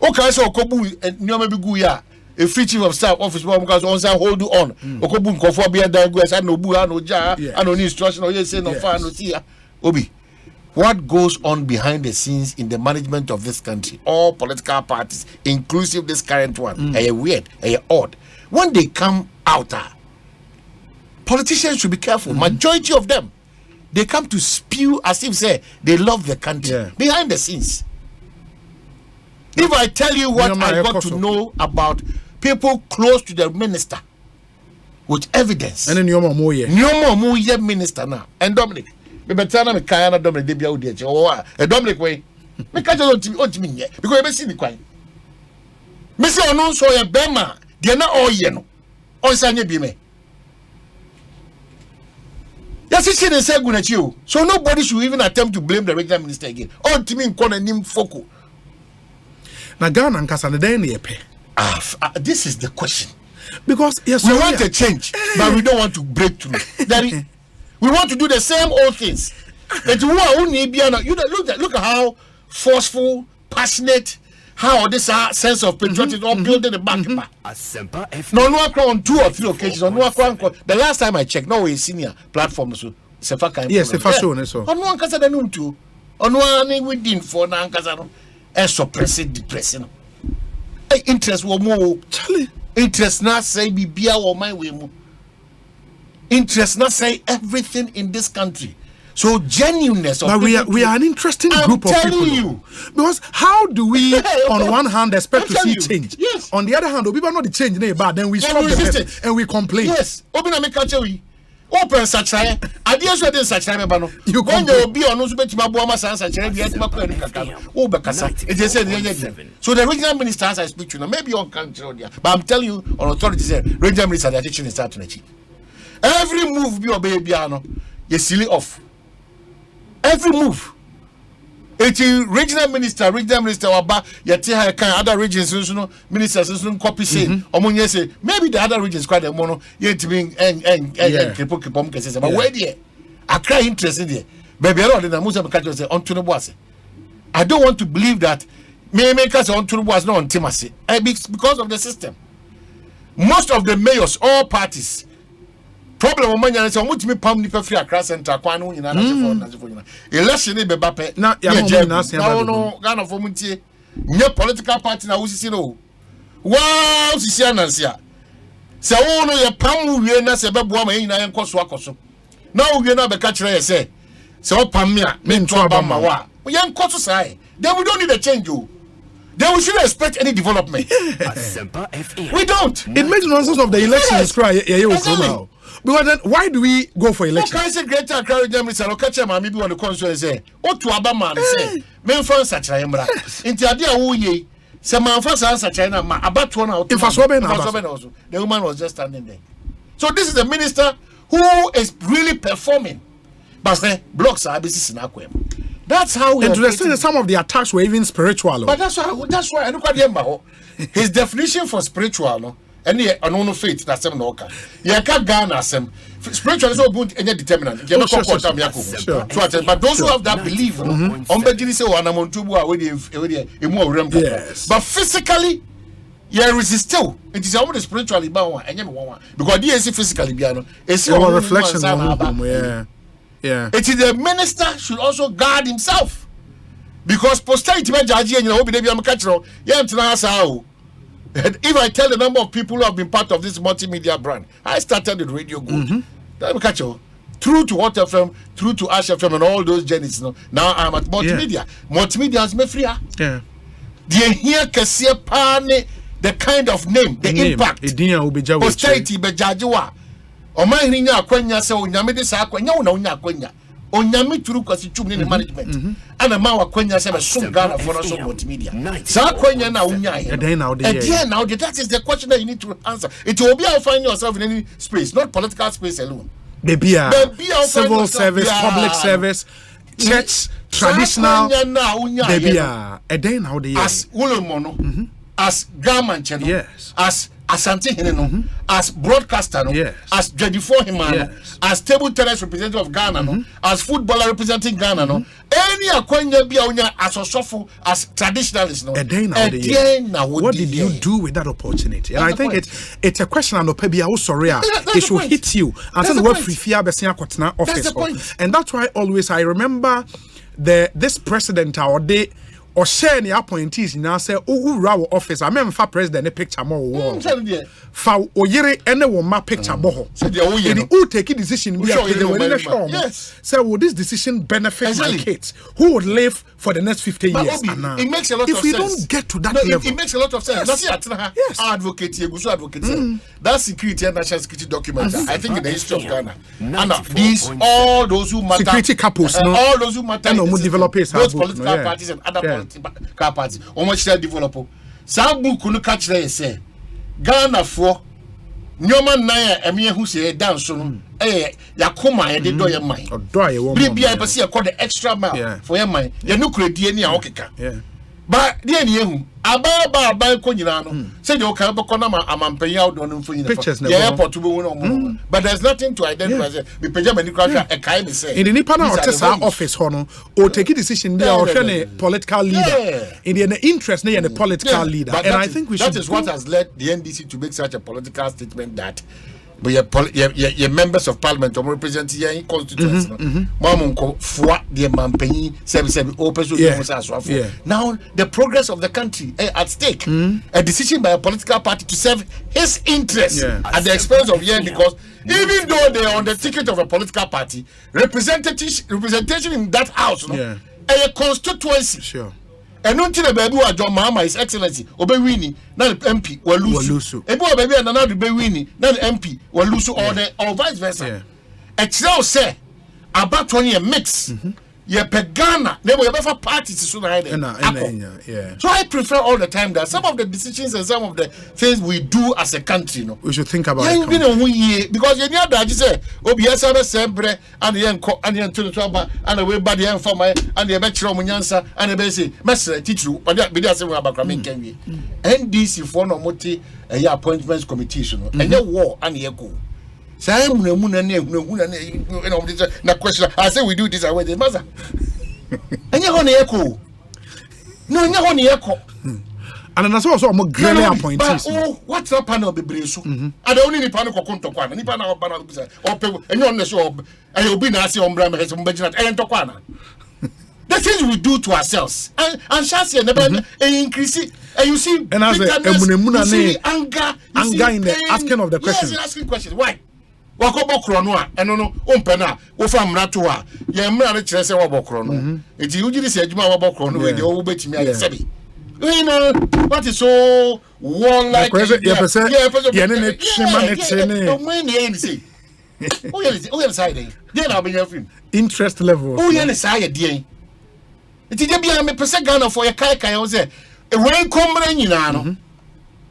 Okay, so Kobu and Nyomabuya. A free chief of staff office because on say hold on. Okobun kofo bia dan go say no bu no ja and no instruction or say no fa no see. Obi, what goes on behind the scenes in the management of this country, all political parties, inclusive this current one, weird, odd. when they come out, politicians should be careful. Majority of them, they come to spew as if say they love the country behind the scenes. If I tell you what I got to know about people close to the minister with evidence, and then you're more minister now, and Dominic, me better me kaya Dominic dey bia odi e Dominic way me catch on me here because you see the kwan me say onu so ye bema dey na oye no on sanye bi me yes she dey say gunachi o, so nobody should even attempt to blame the regional minister again. On to me nkon anim foko na Ghana nkasa ne den ye pe. This is the question, because yes, we want a change but we don't want to break through. We want to do the same old things. And you look at how forceful, passionate, how this sense of patriotism all building the back. Asempa FM. No, on 2 or 3 occasions. The last time I checked, no, a senior platform. So, yes, the first one. So, on one casa the noon too. On one we didn't for Nankazano. And suppressing, depressing. Interest will more. Interest not say be beer or my way more. Interest not say everything in this country. So genuineness of but we are an interesting group of people. You. Because how do we on one hand expect to see change? Yes. On the other hand, people not the change but then we stop the person and we complain. Yes. Open me catch we. Open such time. Ideas we such time bano. You when you be on us bet ma boama san such time yet ma ko kakaka. O be kasa. It just said so the regional minister as I speak to now maybe on country there. But I'm telling you on authority say regional minister they teaching start to achieve. Every move be obey biano, you silly off. Every move. It's regional minister waba yete ha kan other regions no ministers no copy say omonye say maybe the other regions quite the mono yet being and kepom kese say but where there Accra interest in there baby all the musa be catch say onto no boase. I don't want to believe that me say onto no boase no on timase because of the system. Most of the mayors, all parties, problem of money and so much me pam nipa free Accra Center kwanu nyina na for election be bape na no Ghana for muntie nye political party na usisi no wow sisi anansia se wo no ye pam wie na se beboa ma nyina ye nkoso akoso na wie na be ka kire ye se o pam me a me nto aba ma wa ye nkoso sai then we don't need a change o. Then we shouldn't expect any development. Asempa FM. We don't. It makes nonsense of the elections cry. Exactly. Because then why do we go for elections? Okay, say greater Accra Regional Minister, catch him and maybe on the console say, "What to Abama say? Men for such a embra. Into idea who ye, some man for such a ma about 1 hour. If I saw also, the woman was just standing there. So this is the minister who is really performing. But say blocks are busy in Aquem. That's how we. And to understand that some of the attacks were even spiritual. But that's why I look at him. His definition for spiritual, no, and he no faith. That's him no can. You can't Ghana some spiritual is so good any determinant. You Sure. So, but those who have that belief, on the say one among two yes. But physically, you resist still. It is almost spiritually bound and one because they is physically piano. It's your reflection on yeah. It is the minister should also guard himself. Because posterity may judge and you know, if I tell the number of people who have been part of this multimedia brand, I started with Radio Good. Through to Hot FM, through to Ash FM and all those journeys. Now I'm at multimedia. Yeah. Multimedia is me free. Yeah. The kind of name, the impact. Posterity be judge wa. Omahirinya akwanya se onyame de sa akwanya wo na onya akwanya onyame turu kwasi twum ne management ana ma akwanya se be sum Ghana for no so multimedia sa akwanya na onya he now that is the question that you need to answer. It will be how find yourself in any space, not political space alone. Baby civil service, public service, church, traditional baby now the as Ulomono as Gaman channel, yes, as Asante Hene as broadcaster yes, as Jedi for him yes, as table tennis representative of Ghana as footballer representing Ghana any akwanya bia onya as osofo as traditionalist what did you do with that opportunity? And I think it's a question and opebia sorry it should hit you and say what free fear besia kwatena office. And that's why always I remember this president or or share the appointees now say who raw office I remember president a picture more wall fa oyere ene wo ma picture boho the who take a decision yes say will this decision benefit my kids who would live for the next 50 years it makes a lot if of we sense. Don't get to that level it makes a lot of sense. Yes. Advocate that security and national security document I think in the history of Ghana and these all those who matter security couples all those who matter developers both political parties and other political parties almost share develop some book no catch there say Ghana for nyoma nan eme hu say dance no yakoma ye de do ye man bibia e pese e call the extra mile for ye man ye no kredie ni a okeka but there ni ehu aba ko nyina no say the okan be kona amampanyi awdo no mfo nyina yeah airport be won no but there's nothing to identify say be page mani crash e kai me say in the nipa na otesa office ho no o take decision there or share political leader in the interest na the political leader and I think we should that is what has led the NDC to make such a political statement that but your members of parliament or represent your constituency mamunko for the mampanyi sebi open now the progress of the country at stake a decision by a political party to serve his interests at the expense of yen because even though they are on the ticket of a political party representation in that house a constituency sure. And until the baby was John Mahama, His Excellency, Obewini, not the MP, or Lusu. A boy baby and another Bewini, not the MP, or Lusu, or vice versa. It's now say about 20 a mix. Yeah, Pegana, never ever parties soon. So I prefer all the time that some of the decisions and some of the things we do as a country, we should think about it. Because you know that you say, Obiasa Sembre, and the Yanko, and the Antonio, and the way body and for my, and the Betro Munyansa, and the Bessie, Master teach you, but that be the same about Kramin can we. NDC for no moti a appointments committee, and your war and your go. No question. I say we do this away the mother. And you're on the echo. No, you're on the echo. And that's also more greatly appointees. Oh, what's up, panel be bresu? I don't need panic or conto quan, any panel of banana or people, and you're on the show. And you'll be nasty on Bram has some budget and Tokwana. The things we do to ourselves and Shasi and increase it. And you see, and as anger in the asking of the question. Yes, asking questions. Why? Wakobokro no a eno no ompena wo fa mrato a ye mra ne kire se wabokro no enti ugiri se adwuma wabokro no we de wo betimi aye sebi you know what is so one like yeah ne chima ne chene when you say o ye side dey na be your film interest level o ye side dey enti dey bia me pese Ghana for ye kai o say e wen komra nyina no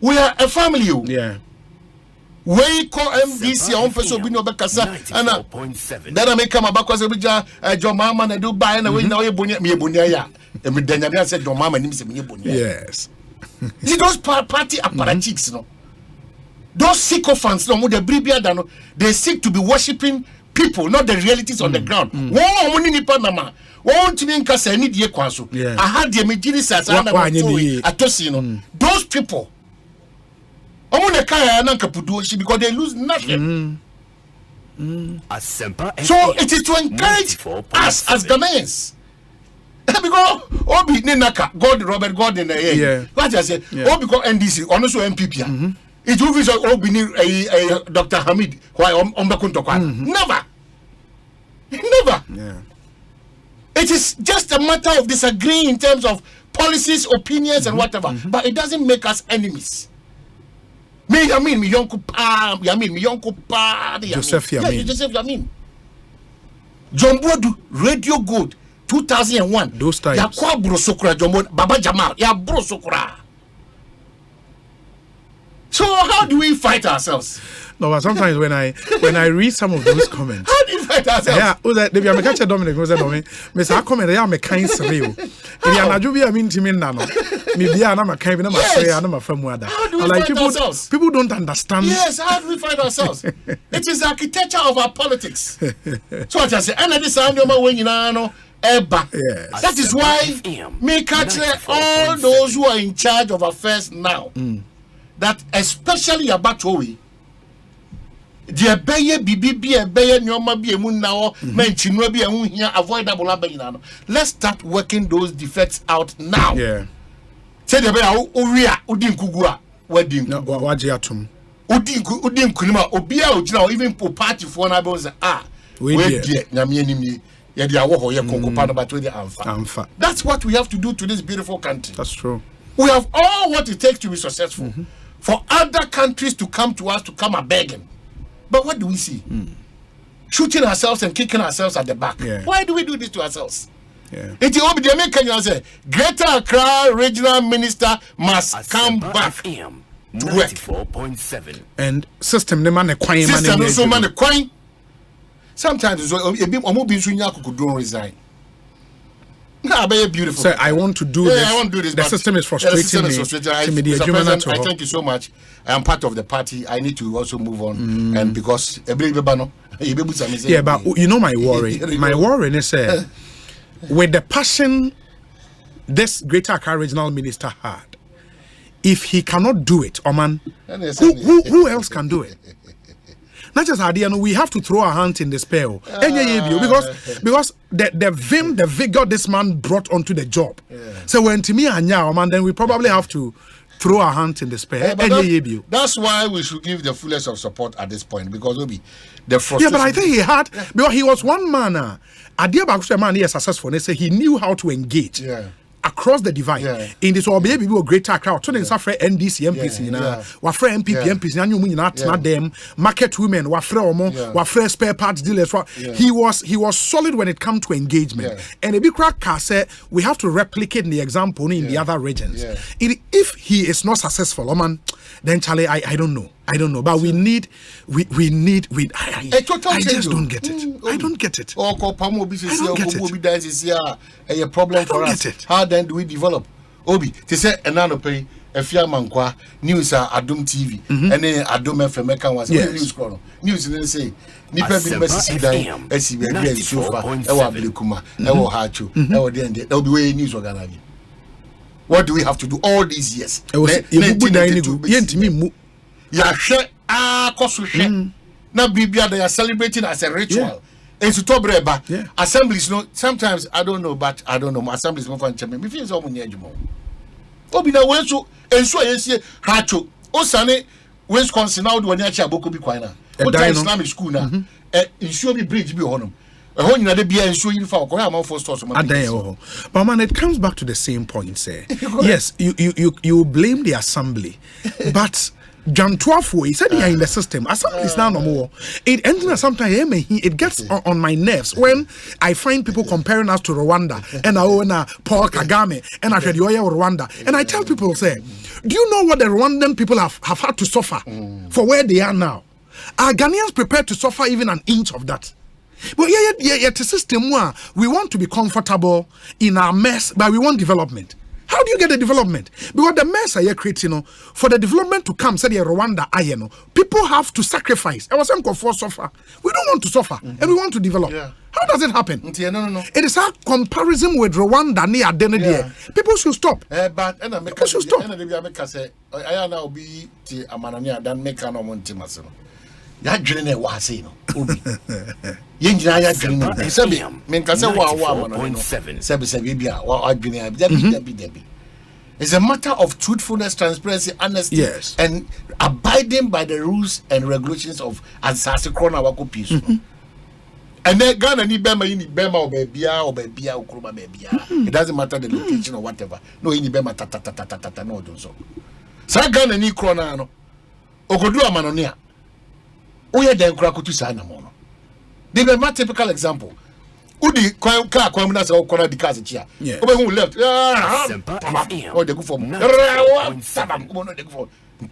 we are a family yeah. We call MDC on person be no bekasa ana that make come back cause be John Mama na do buy na we na we bonia me bonia ya e me danya be say John Mama nim say me bonia yes see those party apparatchiks no those sycophants no mo the bribia da no they seek to be worshiping people not the realities on the ground wo ni nipa na ma won timi nka say ni die kwan so aha de me giri sasa na atosi no those people because they lose nothing. So it is to encourage us as Ghanaians. Because Obi Ninaka, God Robert God in the air. What I say, Obi because NDC, also MPP. It will be Obi Dr. Hamid, why never. Yeah. It is just a matter of disagreeing in terms of policies, opinions, and whatever. But it doesn't make us enemies. Me Yonko Pa, Yonko Pa, Joseph Yamin. John Bodu, Radio Good, 2001. Those times. Yakwa Brosokura, John Baba Jamal, Ya Brosokura. So how do we fight ourselves? No, but sometimes when I read some of those comments, how do you fight ourselves? Yeah, maybe I'm catch Dominic was that me. Miss I comment I am a kind surreal. If you are not you be a mean to me now. Maybe I am a kind of say I am a from weather. How do we fight ourselves? People don't understand. Yes, how do we fight ourselves? It is the architecture of our politics. So what I say, and this I know when you know. Yes. That is why me catch all those who are in charge of affairs now. That especially about Owe, Dear Bayer BB, Bayer, Nyoma be a moon now, mention will be a moon here, avoidable. Let's start working those defects out now. Yeah. Say the Bayer, Uria, Udin Kugua, wedding, Wajiatum. Udin Kunima, Obia, even for party for an abos. Wait, dear, Yami, that's what we have to do to this beautiful country. That's true. We have all what it takes to be successful. For other countries to come to us to come and begging. But what do we see? Shooting ourselves and kicking ourselves at the back. Yeah. Why do we do this to ourselves? Yeah. It's all the American say, Greater Accra Regional Minister must come back to work. 94.7. And system the man acquire system so man acquire. Sometimes don't resign. Nah, very beautiful. So I want to do this. I want to do this. The system is frustrating me. I thank you so much. I am part of the party. I need to also move on, and because yeah, but you know my worry. My worry is with the passion this Greater Accra Regional Minister had, if he cannot do it, Oman, who else can do it? Not just idea, we have to throw our hands in despair. Because the vim, the vigor this man brought onto the job. So when to me and man, then we probably have to throw our hands in despair. That's why we should give the fullest of support at this point, because Obi, the frustration. Yeah, but I think he had, because he was one man. Idea about man, he is successful. They say he knew how to engage. Across the divide in this or baby will greater crowd to suffer NDC MPC na wa friend MPP MPC na nyumu nyina tena dem market women wa friend omo wa friend spare parts dealers he was solid when it comes to engagement and a big crack said we have to replicate the example in the other regions. If he is not successful, man, then Charlie, I don't know, but we need I just don't get it. I don't get it. A problem for us. How then do we develop? Obi, they say another pay a fear mankwa news are Adum TV and then Adum FM was news chrono. News didn't say Nipa be Messi die SCB sofa, Ewa Belikuma, Ewa Hachu, Ewa the end. There'll be way news organized. What do we have to do all these years? Now Bibia they are celebrating as a ritual. And to talk about assemblies, sometimes I don't know, assemblies more fun. Me feel so many anymore. Obi na wenso enso yensie hacho. Osane Wisconsin now do anya aboko bi kwan na. O time Islamic school na. Enso bi bridge bi honum. But man, it comes back to the same point, sir. Yes, you blame the assembly, but John 12 he said they are in the system. Assembly is now no more. It ends sometimes it gets on my nerves when I find people comparing us to Rwanda and Paul Kagame and I said Rwanda, and I tell people, say, do you know what the Rwandan people have had to suffer for where they are now? Are Ghanaians prepared to suffer even an inch of that? But the system where we want to be comfortable in our mess, but we want development. How do you get the development? Because the mess are creating, for the development to come, say the Rwanda, people have to sacrifice. I was saying for suffer. We don't want to suffer, and we want to develop. How does it happen? No. It is a comparison with Rwanda near identity. People should stop. People should stop. That dream was saying, Obi. Yenjina ya dream. Sebi, menkase wa Sebi. It's a matter of truthfulness, transparency, honesty, and abiding by the rules and regulations of Asase Krona Wako Peace. And then Ghana ni Bema or Bebia or Kuruma Bebia. It doesn't matter the location or whatever. No, ini Bema ta no do so. Sa Ghana ni Krona no. Okodu amanonia. Oye den kura kutu sa na mo no. They be my typical example. Udi car kwamna sa okora di car chia. Obe hu left. Oh de go for. Sabam ko no de go for.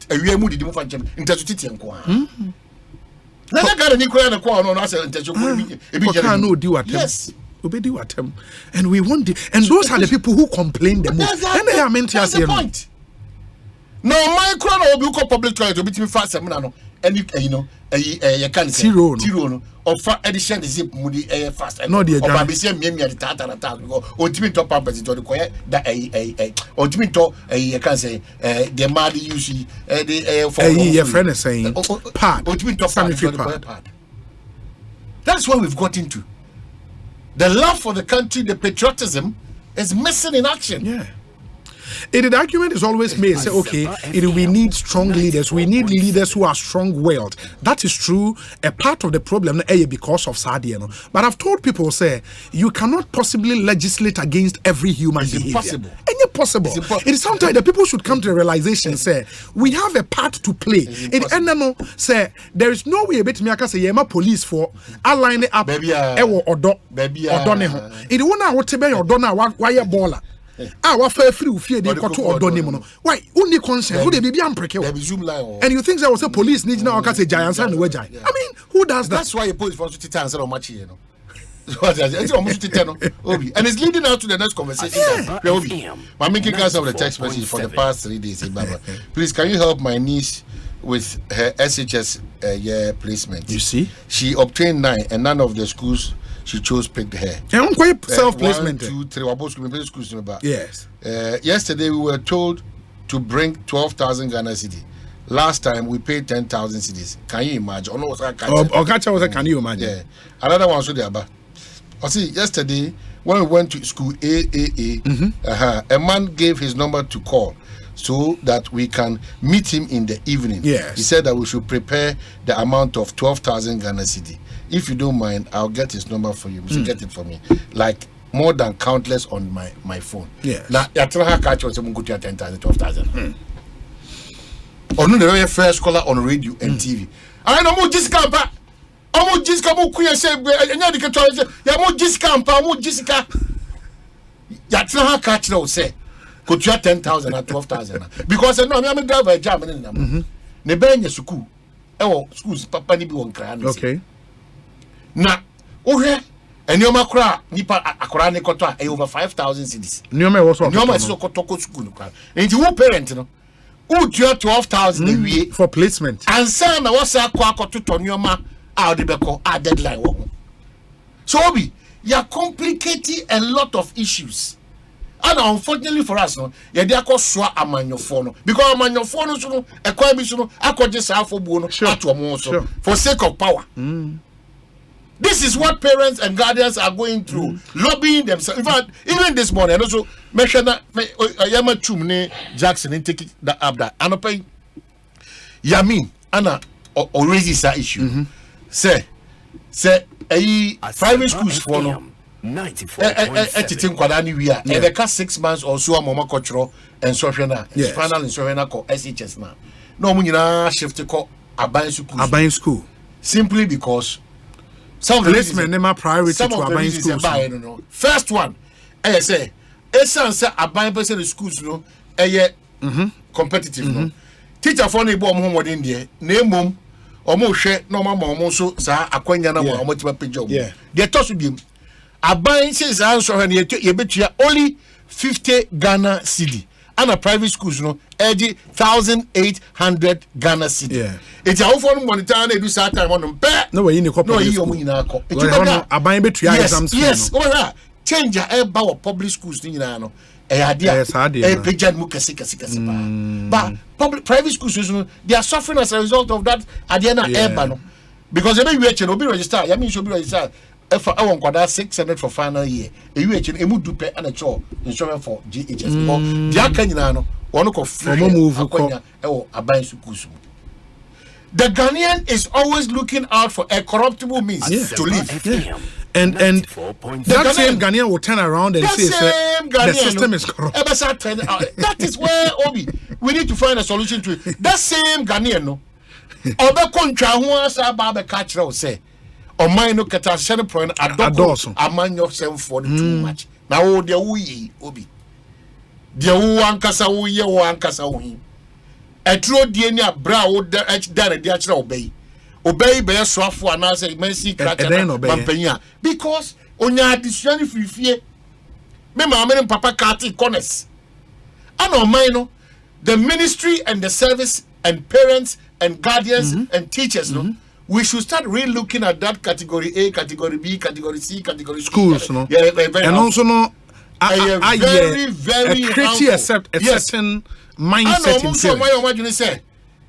Ewie mu di mu fa nchem. Intesutiti enko a. Na na gara ni kura na kwa no na say intesu ko ebi jere. No di watem. Yes. Obedi watem. And we want and those are the people who complain the most. And they are meant to say point. No, my crown will be public toilet to be fast. And you know, you can say Tiro or for edition the zip moody fast and no the Babisia Mimia Tata ultimate top up as it or that ultimate you can say the Madi usually the for your friend is saying part ultimate top part. That's what we've got into. The love for the country, the patriotism is missing in action. Yeah. The argument is always made, say, okay, we need strong leaders. We need leaders who are strong-willed. That is true. A part of the problem because of Sadiano. But I've told people, say, you cannot possibly legislate against every human behavior. Impossible. Impossible. It is sometimes the people should come to the realization, say, we have a part to play. Say, there is no way about me I can say, I'm a police for align it up. Baby, it won't be your donor, why a baller. Our fair free fear they got to Odonimono. Why? Only conscience. Who they be unprecare? And you think there was a police needs now? I say giants and wedge. I mean, who does that? That's why a police wants to tell so much, you know. It's almost to tell Obi, and it's leading out to the next conversation. I'm making cases of the text message for the past 3 days. Baba, please, can you help my niece with her SHS placement? You see, she obtained 9, and none of the schools she chose picked her. I'm quite self-placement. 1, 2, 3. We're both schools. Yes. Yesterday we were told to bring 12,000 Ghana cedi. Last time we paid 10,000 cedis. Can you imagine? Can you imagine? Yeah. Another one. So there, but I see. Yesterday when we went to school AAA, a man gave his number to call so that we can meet him in the evening. Yes. He said that we should prepare the amount of 12,000 Ghana cedi. If you don't mind, I'll get his number for you. You get it for me. Like more than countless on my phone. Yes. Now, you tell her catch us 10,000, 12,000. Or no, the first caller on radio and TV. I know more discount. I'm just come queer say, and you're more discount, more Jessica. You tell her catch now say, could you 10,000 and 12,000? Because I know I'm a driver, German in them. Nebenya Suku. Oh, schools, Papa Nibi on Cran. Okay. Na ohe enioma kra nipa akora ne koto over 5,000 cedis. Nioma was what? Nioma so koto school kra. Enti wo parent no. Who 12,000 ewie for placement. And say na wasa akwa to nioma a de beko a deadline wo. So obi you are complicating a lot of issues. And unfortunately for us no, ye dey akosua amanyofo no because amanyofo no so no ekwa bi so no akogye sa afo buo no ato mo so for sake of power. This is what parents and guardians are going through, lobbying themselves. In fact, even this morning, and also mention that Yama Chumne Jackson in taking that up that and pay Yamin Anna already that issue. Say private schools for no 94.7 we are and the cast 6 months or so mama cultural and social Inspirational and social called SHS now. No munina shift call Abain school simply because some placement never priority to Abain schools. First one, I say, essence Abain person schools no, competitive no. Teacher for ne bomb home in there, name mum, or more share no mamma so sa akwanya na mo motiba job. Yeah. They toss with him. Abain says answer and you bet you only 50 Ghana cedi. And a private schools no, 1,800 Ghana cedi. Yeah. It's our phone monitor and do Saturday on them. No way in the no, you in a cop. Yes, all right. Change your public schools thing, you know. But private schools, they are suffering as a result of that. Because they be registered. I mean, should be registered. If I want that 600 for final year, a would do pay and a chore insurance for GHS. The Akanino, one of free move a buying schools. The Ghanaian is always looking out for a corruptible means to live. And that same Ghanaian will turn around and say the system is corrupt. That is where we need to find a solution to it. That same Ghanaian, no, Obe Contra who has a barber catcher say, or mine no catastrophe point adults a man yourself for too much. Now, dear we obi. Dear one cassa we one cassa we. A true DNA brow done a dear obey. Obey bear swafu and answer mercy cracker because on your decision free fear. Remember, I'm Papa Kati corners. And on mine, the ministry and the service and parents and guardians and teachers, no, we should start re-looking at that category A, category B, category C, category schools, no? Yeah, and also no, very, very creating a certain mindset in parents.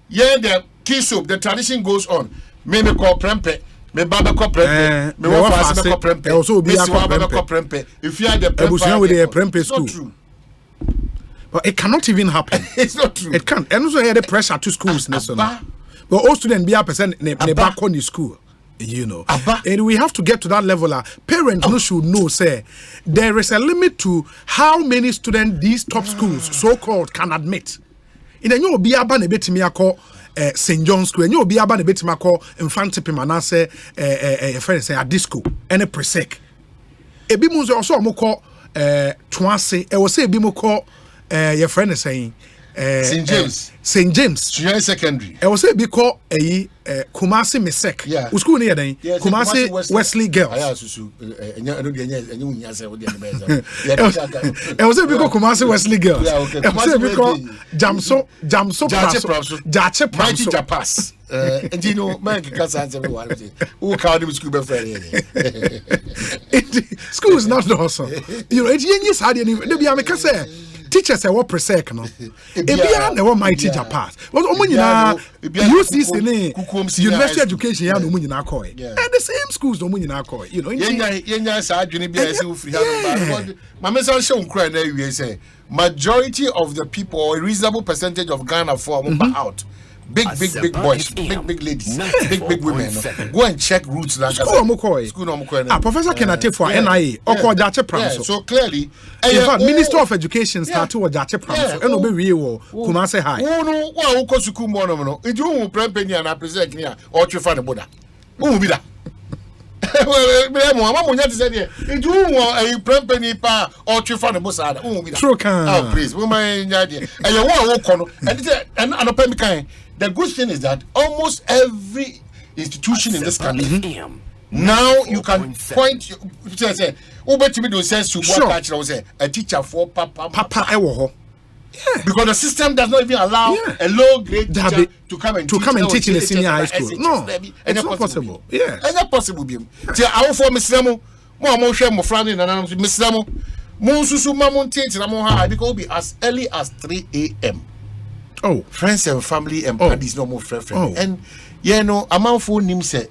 Yeah, the key soap, the tradition goes on. Me call prempe, me baba call prempe, me wafa call prempe, also be prempe. If you are the prempe, with the prempe it's school. not true. But it cannot even happen. It's not true. It can't. And also, the pressure to schools. But all students be a percent back on the school. You know. And we have to get to that level. Parents should know, say, there is a limit to how many students these top schools, so-called, can admit. In a new be a ban a bit me call St. John's School, and you'll be a ban a bit me call Infante Pimanase, a friend say a disco, and a presec. A bimus also mo call Twanse, I will say bimo call your friend is saying St. James Junior Secondary. I will say because Kumasi Mesek. Yeah. School near then. Kumasi Wesley Girls. I will say because Kumasi Wesley Girls. I will say because Jamso Jache Pass. And you know, man, can't answer everyone. Who can't do school School is not awesome. You know, it's yes, I didn't even. Teachers say what presec no. Ebia na what my teacher pass. What omunyina UCC University Education ya no munyina call. And the same schools no munyina call. You know, yenya sa adwene bia say free hand. My message show nkra na we say majority of the people or a reasonable percentage of Ghana for out. Big boys, big ladies, big women. Go and check roots. School no McCoy. Professor Kenate for NIA or call Jache Pramso. So clearly, in fact, Minister of Education started with Jache Pramso. And obey we will Kumase High. No, who goes to Kumono? It you prepare and I present here or to find a Buddha. Who be that? Do a prempeni pa or to find a bossada. Oh, please, woman, and you want and an the good thing is that almost every institution in this country now you can point say over to me do sense to what say a teacher for papa because the system does not even allow a low grade teacher to come and teach in a senior high school. No, it's not possible. Yeah, it's not possible. I for Mislamo, more share more friendly than Mislamo. Monsusu Mamon teach Ramon because be as early as 3 a.m. Oh, friends and family and parties no more friend. And you know, amount for him say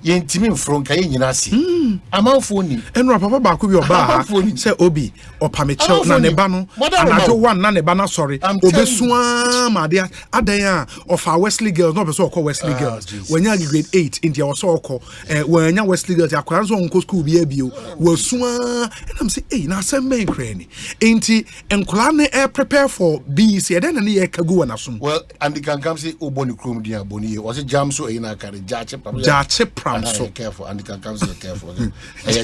yentimi from kayina si amount for him. And papa ba ku bi oba say obi opamecho na neba no anato one na neba na sorry obesua ma dia adan of our Wesley Girls no be so call Wesley Girls when you grade 8 in dia so call when you Wesley Girls akwa so nko school bi abio wasua and I'm say eh na sem ben krani enti enkola na prepare for BC then na ye kagu na so well and they can come say oboni krom dia boni was jam so e na kare jache so careful and you can come say careful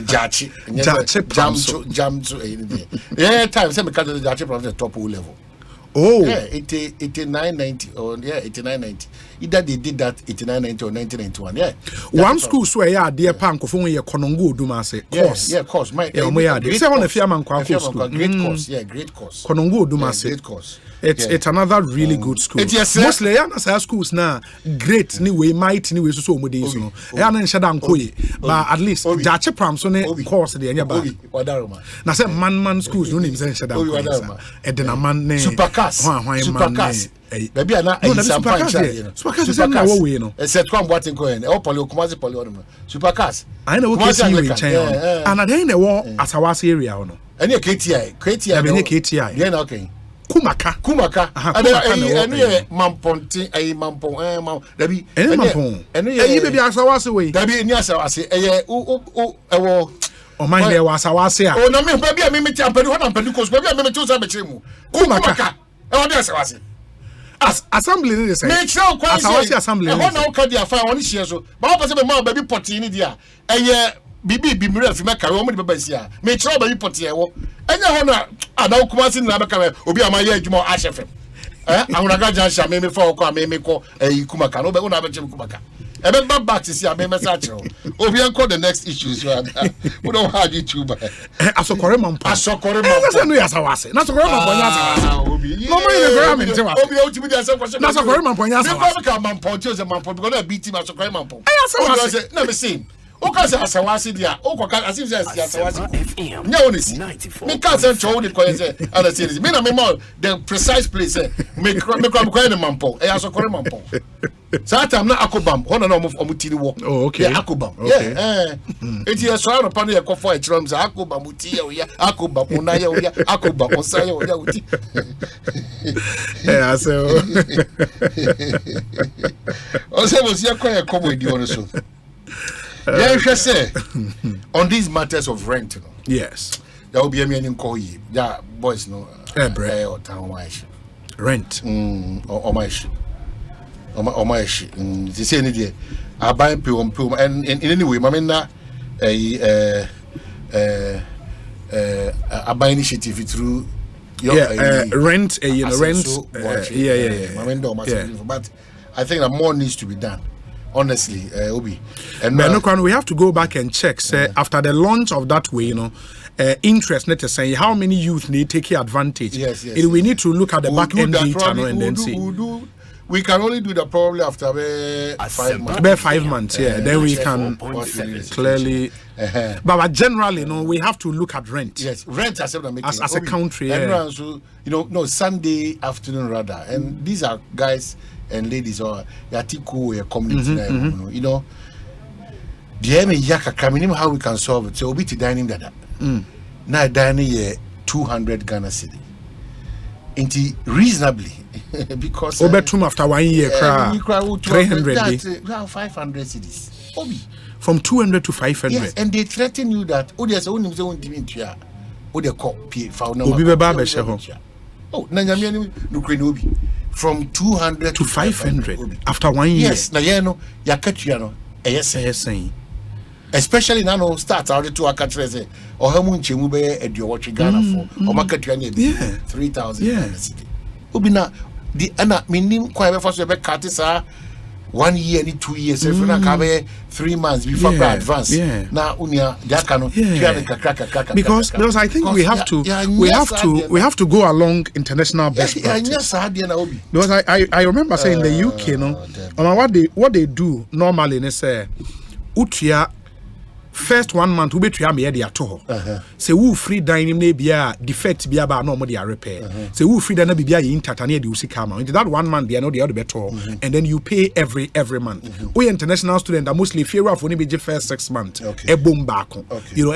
jam so yeah time say me catch the jache from the top level. Oh yeah 8990 or 8990 either they did that 8990 or 1991 one school so yeah dear panko for when you konongo oduma say course my say one of man kwa school great course konongo oduma say great course. It's another really good school. Mostly yeah schools now great ni way might ni way so omode so no yeah na nshada nkoye but at least Jache Pramso ne course dey anya ba na say man schools no nim say nshada nkoye e de na man ne supercars baby ana supercars na wo we no set kwam boating ko en e opoli okumazi poli ono supercars I know what you in China and then the war asawase area no any KTI na KTI yeah okay Kumaka and mamponti a mampon dabi baby asawase we dabi ni asawase o man there was asawase o na me baby me ti ampani ho na ampani ko baby me ti so be chemu Kumaka e won dey asawase assembly ni say asawase assembly e ho na o ka dia fa won hie so ba o pese be ma baby poti ni dia bibi mira fi meka wo mo de basia me kire oba report ye wo enya ho na ada Kumasi na beka obi amaye adwuma ahyefe ahuna ga jansha me fa ko me ko Kumaka no be una be chem Kumaka Remember back to see a message. Obi anko the next issue so we don't have YouTube. Asokore mampo. Asokore mampo. That's no yasawase. Na asokore mampo nyasawase. Obi. No man in the ground in tewa. Obi o timi dey say question. Na asokore mampo nyasawase. Me come mampo just mampo because I beat him asokore mampo. Ayasawase. Na me see. Oka say asawase dia. Oka as if say asawase. Nya onisi. Me can say cho the ko say other say. Me na me more the precise place me come the mampo. Asokore mampo. So that I'm not akobam. One and omutiri wo. Oh, okay. Yeah, akobam. Yeah. It is so no pano ya kofo e chrom za akobam uti ya akobam una ya akobam osa ya uti. Yeah, so. Osei was ya kwa kobo di ono so. Yeah, you say on these matters of rent, you know. Yes. There will be a meaning call you. Yeah, boys no. Or town wise. Rent. Or my shit. Or my shit. They say any day. I buy pum and in any way, Mamina I buy initiative through your rent, rent. So, but I think that more needs to be done. Honestly, Obi. And we have to go back and check. Say after the launch of that way, interest. Let us say how many youth need take advantage. Yes. We need to look at the back end data and then see. We can only do that probably after 5 months. About 5 months, yeah. Then we can clearly. But generally, we have to look at rent. Yes, rent as a country. Yeah. So, Sunday afternoon rather, and these are guys and ladies or Yatiku community. How we can solve it. So we'll be to dining that. Now dining 200 Ghana cedi. Inti reasonably because Obetum after 1 year 300 500 cedis. Obi from 200 to 500. Yes, and they threaten you that there's only so dimintia. They copy found Obi beba be sheho. Oh, Nanyamiani Nukrenobi from 200 to 500 after 1 year. Yes, Nayano Yakatiano. Yes, especially now starts out to a country or Hamunchi Mube and you're watching Ghana for or Makatiani 3,000 cedi. Ubina the Anna meaning quite first you 1 year, 2 years, if you not 3 months before advance. Now unia because I think we have to go along international best practice. Because I remember saying in the UK, what they do normally they say utia first 1 month we be try me dey ato say who free dining na bia defect bia ba no mo dey repair say who free na bia ye intatane dey usika ma into that 1 month they no dey better and then you pay every month we international student are mostly fear of only be first 6 months e boom back and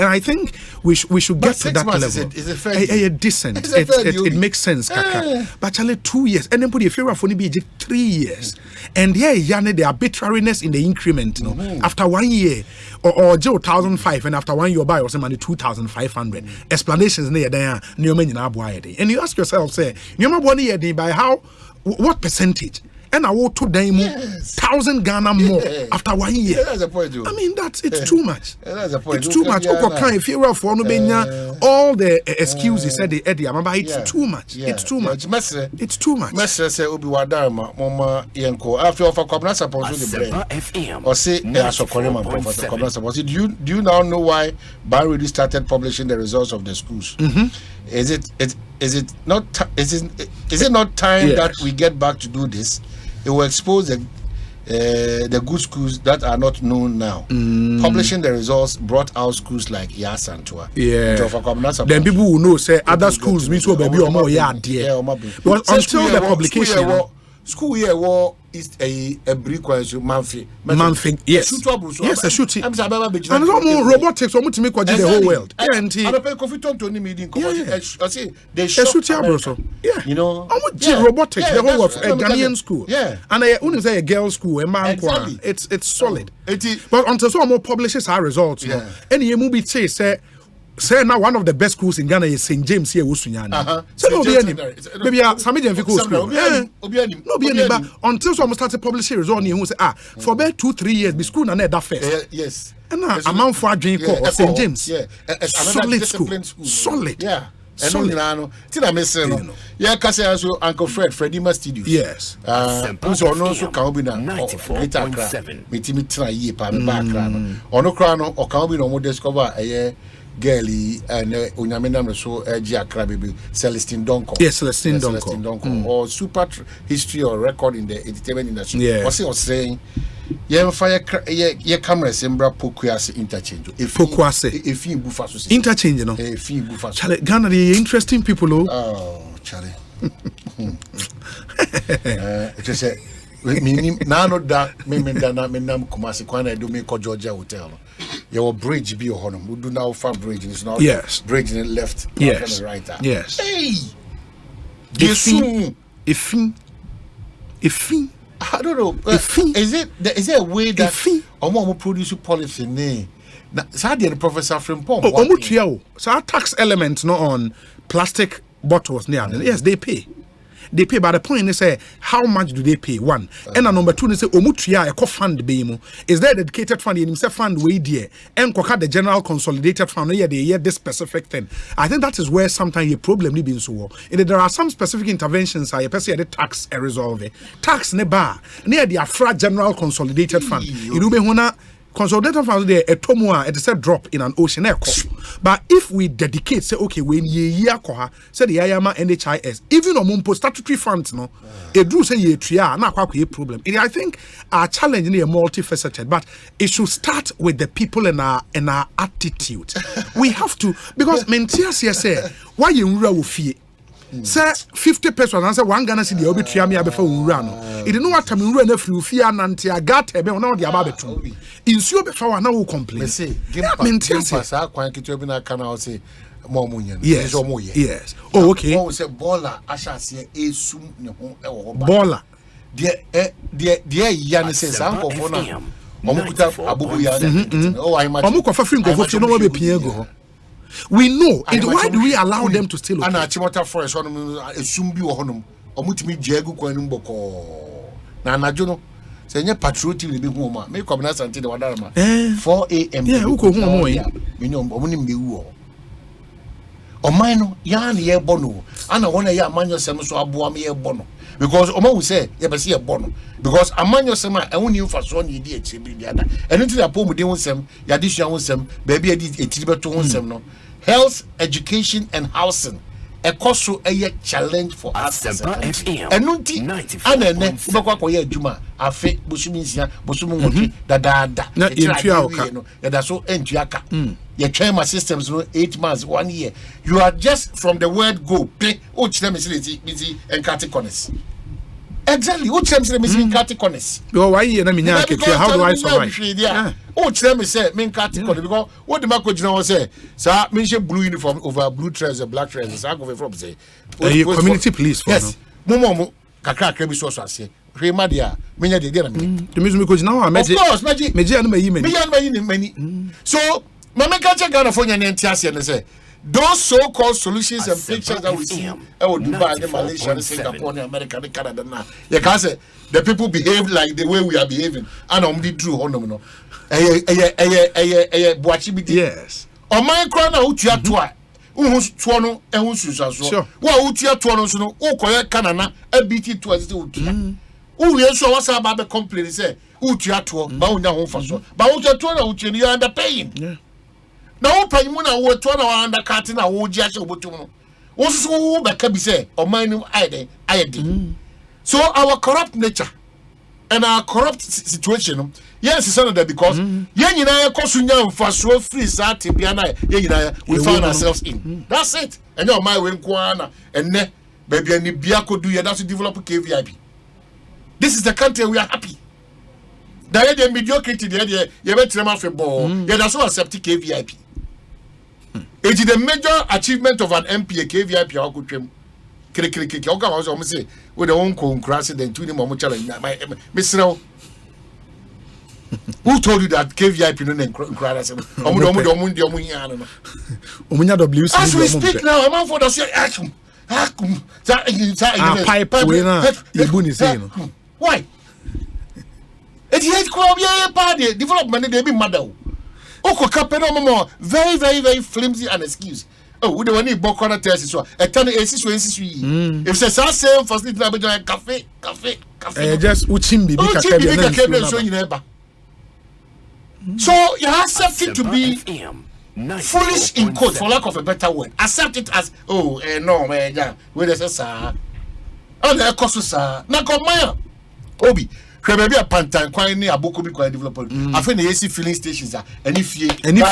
I think we should get to that level. Is it fair? Decent it makes sense kaka but actually 2 years and then put the fear of only be 3 years and the arbitrariness in the increment after 1 year or 1,005 and after 1 year buy or some money 2,500 explanations near there and you ask yourself say by how what percentage and I will to them 1,000 Ghana more after 1 year. That's a point, I mean it's too much. That's a point. It's too much. If you're for all the excuses said Eddie, it's too much. It's too much. It's too much. Messi say Obi Wadama Mama Yenko after offer Kobna support the brain. Or say do you now know why Ban really started publishing the results of the schools? Is it not time that we get back to do this? It will expose the good schools that are not known now. Publishing the results brought out schools like Yasantua. Then people will know say other schools means will be more dear. But until the publication school year war is a brick Manfi. Yes, a shooting. And no robotics to make what the whole world. They shoot robotics, the whole of a Ghanaian school. And I only say a girls' school, a man. It's solid. But until someone publishes our results, any movie say now one of the best schools in Ghana is St. James here Usunyana. So maybe Sami Jenfiko school. No be any but until someone started publishing results who say for about 2-3 years be school na that first. Yes. And now amount for Adrian St. James. Solid school. Solid. ɛno nyinaa no ti na mese no yɛ kasa so Uncle Freddie Studios yes nso ɔno nso ka obi na Greater Accra metimi tena yie pa me ba Accra no ɔno kra no ɔka obi na ɔmo discover ɛyɛ girl yi ɛnɛ onyame nam so ɛgye Accra baby Celestine Donko yes Celestine Donko or super history or record in the entertainment industry ɔsɛ ye camera sembra Pokuase interchange Pokuase efi bufa so interchange no efi bufa so Charlie Ghana the interesting people oh Charlie it is a me na no da me nam Kumasi kwana do me ko Georgia hotel no your bridge be honom we do now far bridge is now yes bridge in the left yes right yes hey if I don't know. Is there a way that omo produce policy ne? Na so the professor from Pom. Omo tria so tax elements no on plastic bottles near. Yes, they pay. They pay, but the point is how much do they pay? One. And number two is omo tria e fund be mo. Is there a dedicated fund in himself fund way there? And the general consolidated fund here they hear this specific thing. I think that is where sometimes your problem being so. There are some specific interventions I person the tax a resolve. Tax ne bar near the Afra general consolidated fund. You do be hona consolidated funds there a tomua at a drop in an ocean air. But if we dedicate say okay when ye koha say the IAMA NHIS even on mumpo statutory funds no it do say ye tria na kwa problem. I think our challenge is multifaceted, but it should start with the people and our attitude. We have to because mentia say why you will fear. Say 50 pesos and say one Ghana cedi obi tria me abefa wura no it no what time wura na free fia nante agata ebe na the ababetu insuo befa wa na wo complain say pass akwan kitu bi na kana say mo munye yes yes oh okay mo say baller ashase esum ne ho e wo ba baller de ya ne say sankofo na mo kuta abubu ya oh I imagine mo ko fa free nkofo no mo be pia go. We know it. Why do we allow them to steal? Ana Chimota forest honum esum bi wo honum omutimi jegu kwanu mboko na anajo no se nye patriotic le bi hu ma me kwabna sante de wadara ma 4 am yeah uko hu mo yi me no omuni mbewu o oman no ya na ye bono ana wona ye amanyo sem so aboa me ye bono because oman will say ye be se ye bono because amanyo sem a ehuni mfaso na yedi echi bi dia da enu ti da po mu de hu sem ya de sua hu sem ba bi edi etiri beto hu sem no health, education, and housing. A cost a challenge for us. Asempa FM. Enunti anene ubakwa kwa ye juma afe busumisia busumu da na yentuaka no da so entuaka ye train systems no 8 months 1 year you are just from the word go pay o chire me sileti busy and categories exactly o chire me sileti busy categories because why ye na me nya ketua how do I survive o chire me say me categories because what the market now say sir me she blue uniform over blue trousers black trousers I go from say community police for yes mo kakra bi so ase hwe ma dia me nya de na me to me so me ko now of course meji anu mayi mani so mama kacha Ghana for nya nti ase ne say those so-called solutions and pictures that we see Dubai and Malaysia and Singapore and America and Canada now you can say the people behave like the way we are behaving and the true honor no buachi bi yes o man kro na utua to a uhu to no ehun susaso wa utua to no so no ukoye kanana abiti to azite utua uwie so wasa ba be complain say utua to ba unya ho faso ba utua to na utua you are underpaying yeah na wo panyimu na wo to na wa undercut na wo ji ache obotum no wo so wo be ka bi say o man nim ayede so our corrupt nature and our corrupt situation yes it's another because yen nyina ekosu nya mfaso free sat bia na yen nyina we find ourselves in that's it and your my when kwana enne baby ani bia kodu ye that's to develop KVIP this is the country we are happy that the mediocrity there ye betrema fe ball ye that's so accept KVIP it is the major achievement of an MP KVIP akotwem krekrekeke oga wa so say we the one ko crash then two ni mo challenge me who told you that KVIP no nkra say omo hian no omunya WC as we speak now I'm on for the say akum pipe we na ebu ni say no why it is crowd ye party development dey be mother o ko kapeno mo very very very flimsy an excuse Oh, we don't need Bokona test so a ton of aces. If it's a same facility, I be cafe. Just Uchimbi, so you accept it to be foolish in quote, for lack of a better word. Accept it as no, yeah, where there's a sir. Oh, the Ekosiisen, sir. Nakomaya. Obi. Maybe a pantan quite near Abokobi quite developed. I think the AC filling stations are and if you and these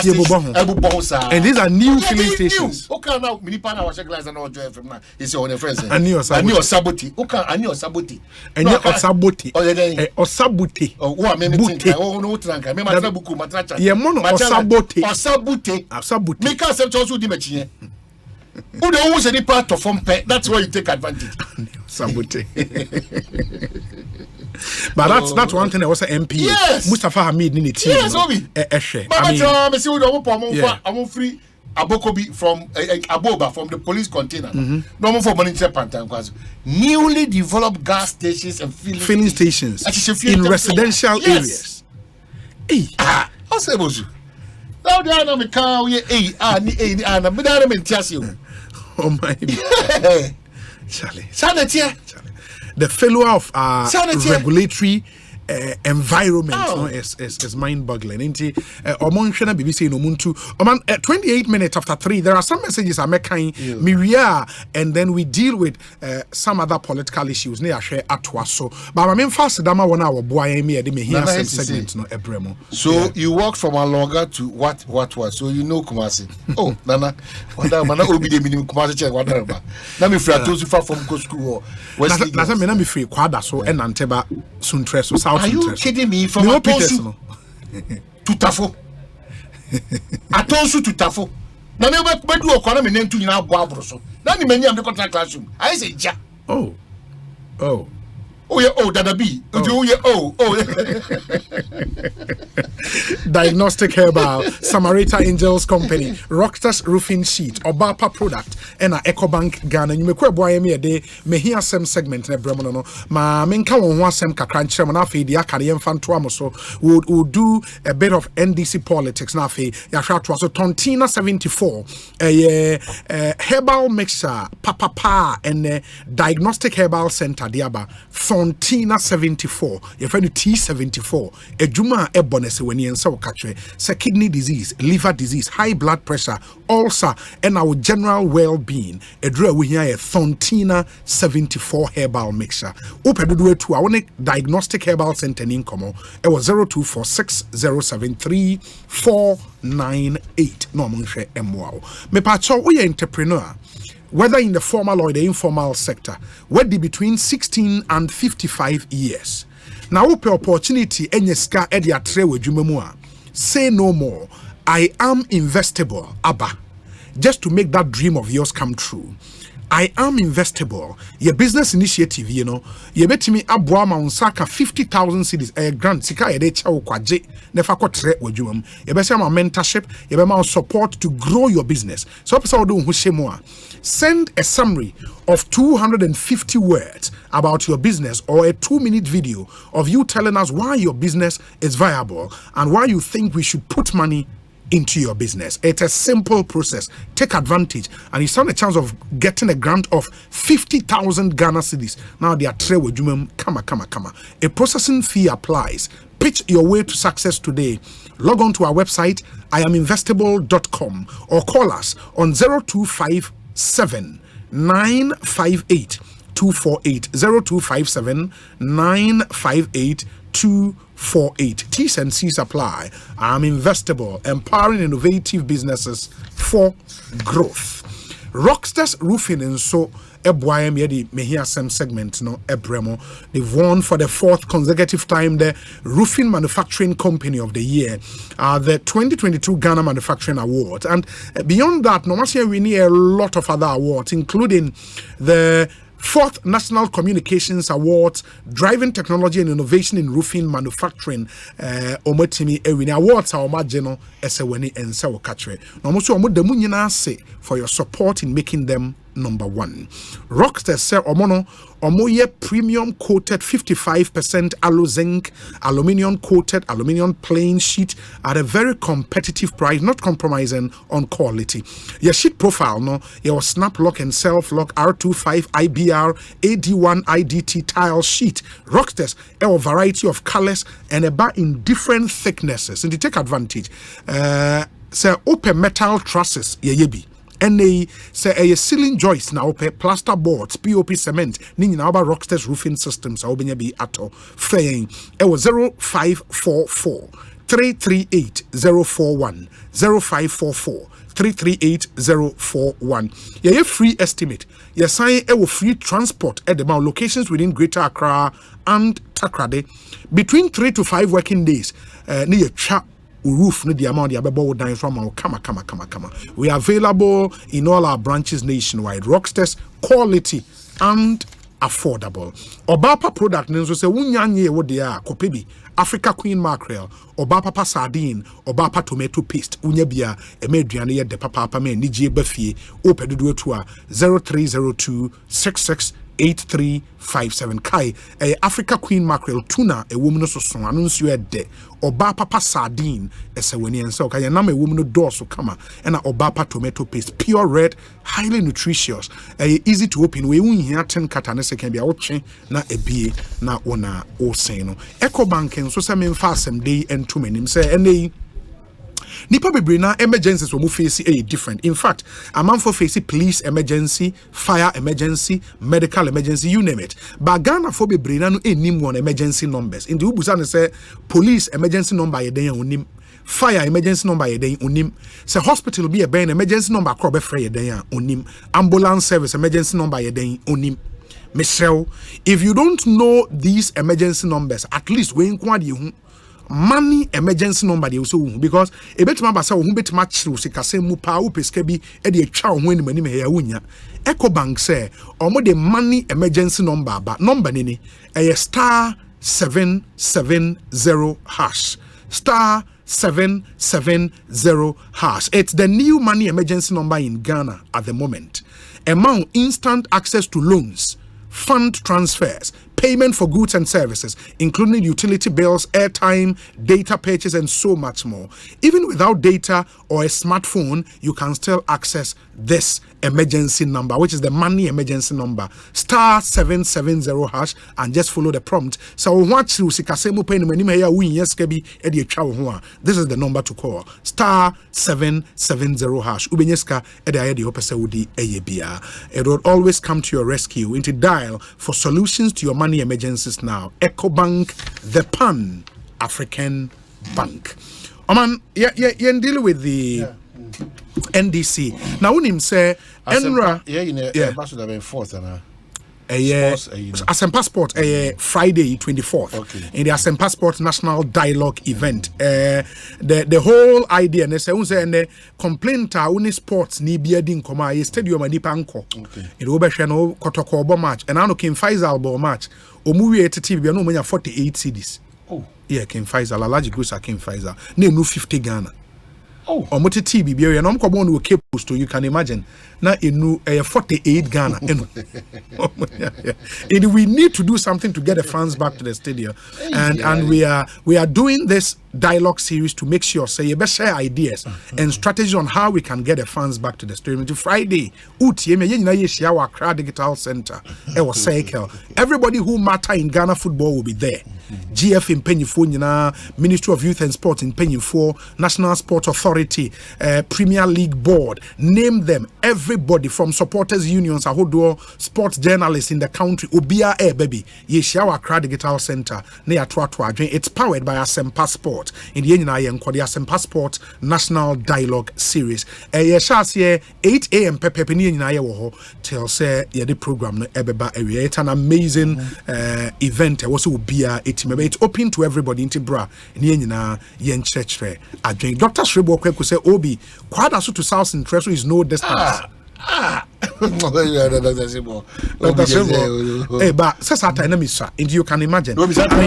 are new filling stations. Okay, now Minipana was a glass and all joy from now. It's your friends. I knew Saboti. Okay, I knew Saboti. And you Saboti. Or Sabuti. Oh, what I mean, oh, no, Tranka. Remember Buku Matracha. Yeah, mono or Saboti. Or Sabuti. Sabuti. Make us also dimachine. Who don't use any part of form pet? That's why you take advantage. Sabuti. But that's one thing that was an MP. Yes. Mustafa Hamid in the team. Yes, Obi. I'm free Abokobi from Aboba from the police container. No more for money pantan. Newly developed gas stations and filling stations in residential areas. Hey, how say Bonsu? Now they are not car. Oh my. Charlie. Sanity. The failure of regulatory environment is mind-boggling. Inti omonshana BBC no muntu. 28 minutes after 3, there are some messages I make Miria, and then we deal with some other political issues. Ne share atwa so. But I mean fast dama wana wo boy me de me hear some segment no ebremo. So you walk from Alonga to what was? So you know Kumasi. Oh, Nana, mana obi de minimum Kumasi check what ba. Na me free to far from go school. Na me na me free kwada so and Anteba Suntre so. Are you kidding me? From Bonsu to Tafo. Atonsu to Tafo. Na me be do okwana me nentu nyina abo abroso. Na ni many am the contract classroom. I say ja. Oh yeah, Dada B. Diagnostic Herbal, Samarita Angels Company, Rockstars Roofing Sheet, Obapa Product, and Ecobank Ghana. You may quite boy me a day, may hear some segment in a bremono. Ma menka won some kakranche, Manafi, the Acadian Fantuamo, so would do a bit of NDC politics. Nafi, Yashat was a Tontina 74, a herbal mixer, Papa, and Diagnostic Herbal Center, Diaba. Fontina 74, your friend T74, a Juma ebonese when you answer say kidney disease, liver disease, high blood pressure, ulcer, and our general well-being. A draw we hear a Fontina 74 herbal mixture. Open the way to our Diagnostic Herbal Center in Como. It was 0246073498. No munche MWOW. Me pacho we entrepreneur. Whether in the formal or the informal sector, whether between 16 and 55 years. Now, open opportunity, enyeska edia trewe jumemua. Say no more. I am investable, Abba. Just to make that dream of yours come true. I am investable. Your business initiative, you know, you bet me abwa unsaka 50,000 cedis a grant sika ye de chawo kwaje nefa kotre wajum. You bet my mentorship, you bet my support to grow your business. So episode do hushemwa. Send a summary of 250 words about your business or a 2-minute video of you telling us why your business is viable and why you think we should put money into your business. It's a simple process. Take advantage and you stand a chance of getting a grant of 50,000 Ghana cedis. Now they are kama. A processing fee applies. Pitch your way to success today. Log on to our website iaminvestable.com or call us on 0257 958 248 0257 958 248. T's and C's apply. I'm investable, empowering innovative businesses for growth. Rockstars Roofing and so Ebwayem Yedi may hear some segment no Ebremo. They've won for the 4th consecutive time the Roofing Manufacturing Company of the Year, the 2022 Ghana Manufacturing Award. And beyond that, Nomasia we need a lot of other awards, including the 4th National Communications Awards, Driving Technology and Innovation in Roofing Manufacturing, Omotimi Ewini Awards are Omageno Eseweni and Sewokatre. Nomosu Omodemunyina say for your support in making them number 1. Rockstars say omoye premium coated 55% alu zinc, aluminium coated, aluminium plain sheet at a very competitive price, not compromising on quality. Your sheet profile, no, your snap lock and self lock R25 IBR AD1 IDT tile sheet. Rockstars a variety of colors and about in different thicknesses, and they take advantage. Say open metal trusses, yebi. And they say a ceiling joist now open plaster boards, POP cement, nini na about Rockstars roofing systems. I be ato faying. It was 0544 338 041 0544 338 041. Yeah, free estimate. You sign a free transport at the locations within Greater Accra and Takrade between 3 to 5 working days. Near chat roof no the amount the abebo dying from our kama. We are available in all our branches nationwide. Rockstars, quality and affordable. Obapa product nenzo se wunyanye wo de a kopebi Africa Queen Mackerel, Obapa sardine, Obapa tomato paste, unyabia, emedriane ye de papa me nije bafie, opedudu to 0302 668357 kai Africa Queen Mackerel tuna a woman so so anunce you de Obapa sardine ese weni enso kaya na me woman do so kama and Obapa tomato paste pure red, highly nutritious, easy to open we unhia 10 katane se can be awche na ebie na ona Osei no Ecobank so se me mfa asem dey entum anim se ene nipa bebre na emergencies wo mu face different. In fact, a man for face police emergency, fire emergency, medical emergency, you name it. But Ghana for bebre na no enim one emergency numbers. In the ubusa ne say police emergency number ye den onim, fire emergency number ye den onim, say hospital be a ben emergency number crop be free ye den onim, ambulance service emergency number ye den onim. Michelle, if you don't know these emergency numbers, at least we inquire you money emergency number they also because a bit member say who bit match through sikase mu pa wo peske bi e de atwa ho ani mani me ya wunya. Ecobank say omo the money emergency number but number ni star 770 hash star 770 hash. It's the new money emergency number in Ghana at the moment. Among instant access to loans, fund transfers, payment for goods and services, including utility bills, airtime, data purchase, and so much more. Even without data or a smartphone, you can still access this emergency number, which is the money emergency number, star 770 hash, and just follow the prompt. So watch through sikasemu pay many me ya win yes kebi edi chawo ho. This is the number to call, star 770 hash. Ubenyeska edi ayedi opese wudi eyebia. It will always come to your rescue. Into dial for solutions to your money emergencies now. Ecobank, the Pan African Bank. Oman, deal with the NDC. Now, when him say, Enra, should have been fourth, Asempa Sport, Friday 24th, okay. In the Asempa Sport National Dialogue event. The whole idea, and the complaint uni sports ni biadin koma stadium ani panko. Okay. In Obershano Kotoko match, and I know Kim Faisal bo match. Omuwe TV, no manya 48 CDs. Oh, yeah, Kim Faisal, a large group of Kim Faisal. No 50 Ghana. Oh, or multi TV, be and I'm coming to Cape Coast, you can imagine. Now, in 48 Ghana. And we need to do something to get the fans back to the stadium. And we are doing this dialogue series to make sure, say, you best share ideas and strategies on how we can get the fans back to the stadium. To Friday, Accra Digital Center, cycle. Everybody who matter in Ghana football will be there. GF in Penyifo, Ministry of Youth and Sports in Penyifo, National Sports Authority, Premier League Board, name them. Everybody from supporters unions, Ahodo, sports journalists in the country, Obia baby, Yeshawa Accra Digital Center, near Twatwa. It's powered by Asempa Sport. In the end, I am called the Asempa Sport National Dialogue Series. Yeshas 8 a.m. Pepepini in Iowa till say the program. It's an amazing event. Also, Obia. It's open to everybody in Tibra. Yen church. Dr. Shrebo could say, Obi, quite as to South and Treasury is no distance. Dr. Shrebo. Hey, but says that enemy, sir. And you can imagine. No, from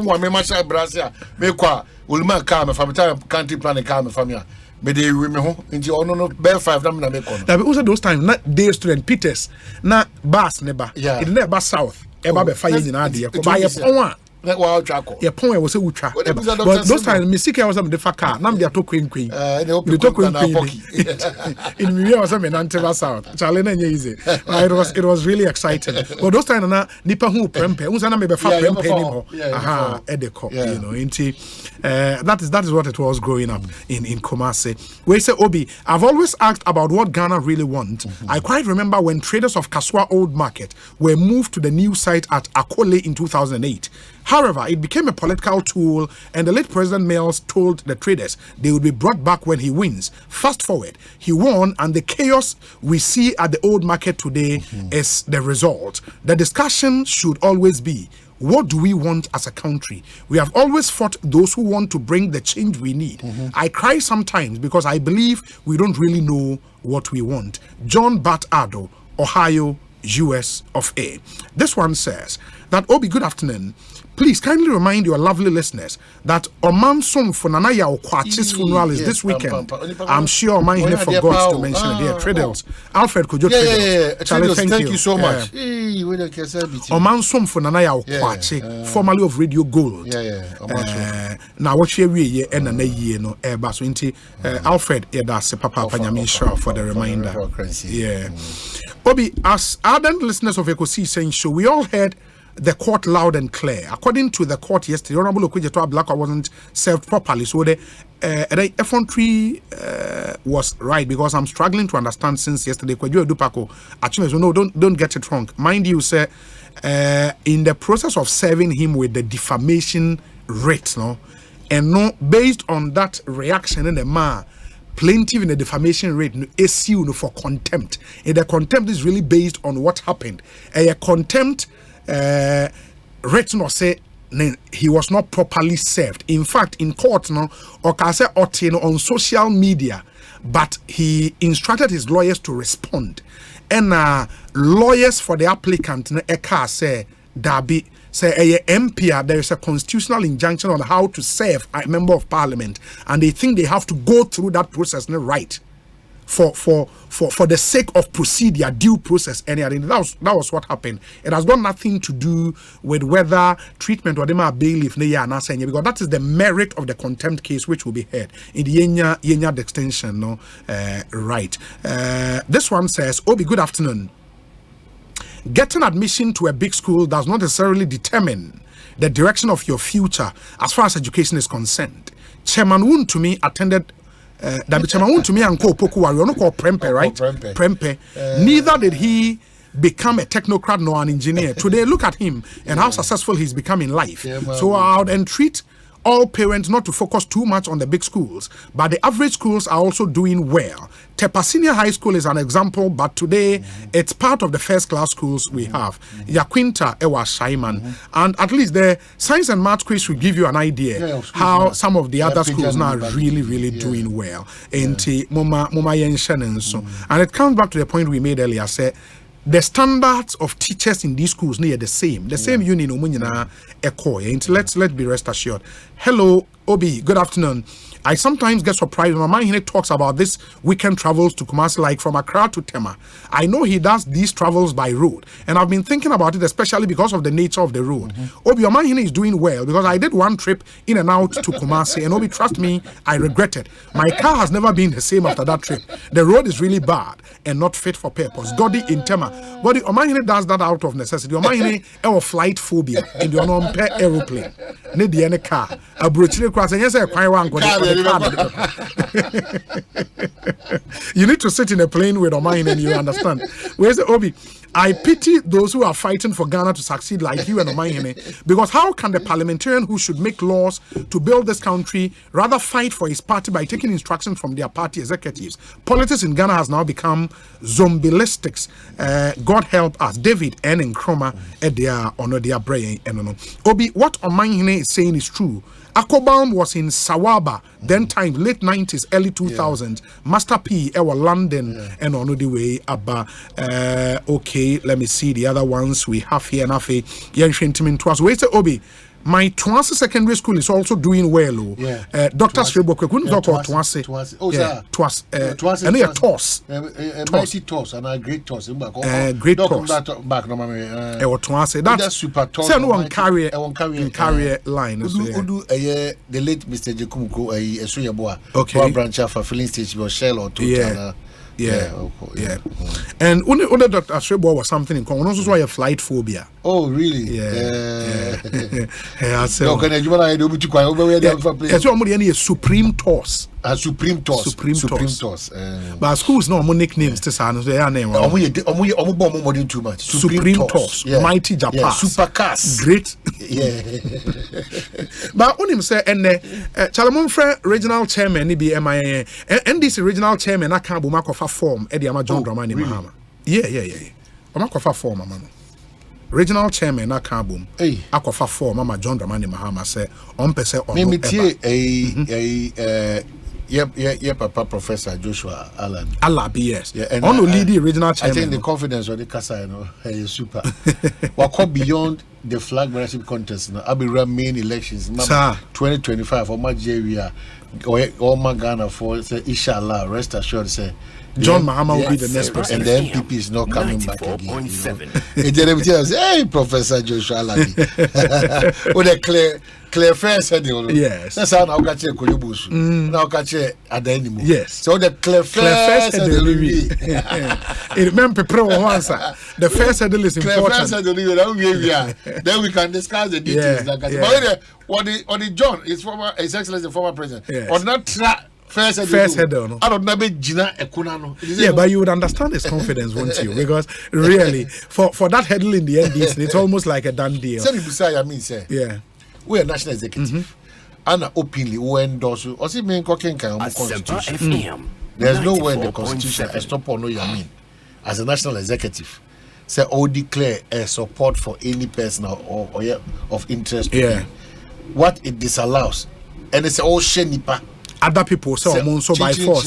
one Brazil, make Ulma come from time country planning come from here. But they me home into no bear 5 na me kono. That also those times not day student Peters na bus never. It never south. Eba be fire nyina de ko ba ye pon Wow, Chaco. Your point was a ucha. But those times, Missy was the Faka, Nam de Toquin Queen. The Toquin Queen. In Muria was a man until South. Charlene and easy. It was really exciting. But those times, Nippa who Prempe, who's an maybe Prempe, aha, Edeco, you know, that is what it was growing up in Kumasi. We say, Obi, I've always asked about what Ghana really wants. I quite remember when traders of Kaswa Old Market were moved to the new site at Akole in 2008. However, it became a political tool, and the late President Mills told the traders they would be brought back when he wins. Fast forward, he won, and the chaos we see at the old market today is the result. The discussion should always be, what do we want as a country? We have always fought those who want to bring the change we need. I cry sometimes because I believe we don't really know what we want. John Bat Ado, Ohio, US of A. This one says that, Obi, good afternoon. Please kindly remind your lovely listeners that Oman Song for Nanaya Okwachi's funeral is this weekend. I'm sure Oman here forgot to mention it. Yeah, Tradels. Alfred Kojo Tradels. Thank you so much. Oman Song for Nanaya Okwachi, formerly of Radio Gold. Now what we and an ye no airbus winty Alfred Edase Papa Panyamisha for the reminder. Yeah. Obi, as ardent listeners of Ekosiisen show, we all heard the court loud and clear. According to the court yesterday, Honorable Okwejeto Ablakwa wasn't served properly. So the effrontery was right, because I'm struggling to understand since yesterday. Kwadwo Edupako, actually, so no, don't get it wrong. Mind you, sir, in the process of serving him with the defamation rate, no, and no, based on that reaction in the plaintiff in the defamation rate is for contempt. And the contempt is really based on what happened. A contempt written or say he was not properly served. In fact, in court, no, or can say on social media, but he instructed his lawyers to respond. And lawyers for the applicant, say Dabi, say a MP, there is a constitutional injunction on how to serve a member of parliament, and they think they have to go through that process, right? For the sake of procedure, due process, and that was what happened. It has got nothing to do with whether treatment or bailiff, because that is the merit of the contempt case which will be heard in the Yenya extension. No, right. This one says, Obi, good afternoon. Getting admission to a big school does not necessarily determine the direction of your future as far as education is concerned. Chairman Woon to me attended. To me and Prempe, right? Prempe. Neither did he become a technocrat nor an engineer. Today, look at him and how successful he's become in life. So I would entreat all parents not to focus too much on the big schools, but the average schools are also doing well. Tepa Senior High School is an example, but today it's part of the first class schools we have. Yaquinta Ewa Shaiman. And at least the science and math quiz will give you an idea how some of the other schools now are really doing well. And it comes back to the point we made earlier, say the standards of teachers in these schools near the same union. Let's be rest assured. Hello, Obi, good afternoon. I sometimes get surprised when my mind talks about this weekend travels to Kumasi, like from Accra to Tema. I know he does these travels by road, and I've been thinking about it, especially because of the nature of the road. Obi, your man is doing well, because I did one trip in and out to Kumasi, and Obi, trust me, I regret it. My car has never been the same after that trip. The road is really bad and not fit for purpose. Godi in Tema. Godi, Omahine does that out of necessity. Omahine have flight phobia in the on-pair aeroplane. Need the any car. A brutally cross, and yes, I quite want to. You need to sit in a plane with Omahine and you understand. Where's the Obi? I pity those who are fighting for Ghana to succeed like you and Omahine, because how can the parliamentarian who should make laws to build this country rather fight for his party by taking instructions from their party executives? Politics in Ghana has now become zombielistics. God help us. David N. and Chroma at their honor, their brain. Obi, what Omahine is saying is true. Akobam was in Sawaba, then time late 90s, early 2000s. Master P, our London, and on the way Abba. Okay, let me see the other ones we have here. Nafe, Yanshintimin twas. Wait, Obi. My Twanse Secondary School is also doing well. Dr. Srebo Kwekun talk about Twanse. Oh, yeah. Twanse. And a toss. Mighty toss and a great toss. Great toss. Back no Twanse. That's super toss. Say no one carry line. The late Mr. Jekumuko Esuyeboa. Okay. Branch of a filling station or shell or two. Yeah. And only Dr. Asrebo was something in common. Also, a flight phobia. Oh, really? Yeah. Yes, a supreme toss. A supreme toss. But schools no more nicknames to say their name. Too much. Supreme toss. Yeah. Mighty Japan. Super cast. Great. Yeah. But only say and Chalamon Fre regional chairman ni be MIA and this regional chairman I can't bumakofa form Eddie Ama John Dramani Mahama. Yeah. Bumakofa form amano. Regional chairman na Kabum. Hey, Aquafa form Mama John Dramani Mahama say on pese on. Papa Professor Joshua Alabi, yes. Yeah, and on lead the regional chairman. I think the confidence of the Kasa, is super. What go beyond the flag bearership contest? I'll be run main elections. 2025 or my JVR or my Ghana for say inshallah. Rest assured, say. John Mahama will be the next person. And the MPP is not coming back again. Hey, Professor Joshua Alabi. With a clear fair said, yes. That's how I catch a Koyubusu. Now catch a Adenimo. Yes. So the clear fair said, remember, the fair said is important. Then we can discuss the details. But what the John, His Excellency, the former president, or not track. First header, no? I don't know. Yeah, but you would understand his confidence, won't you? Because really, for that hurdle in the end, it's almost like a done deal. Yeah, we're a national executive, and openly we endorse. There's no way in the constitution I stop on no yamin as a national executive. Say or declare a support for any person or of interest. Yeah, what it disallows, and it's all shenipa. Other people so by force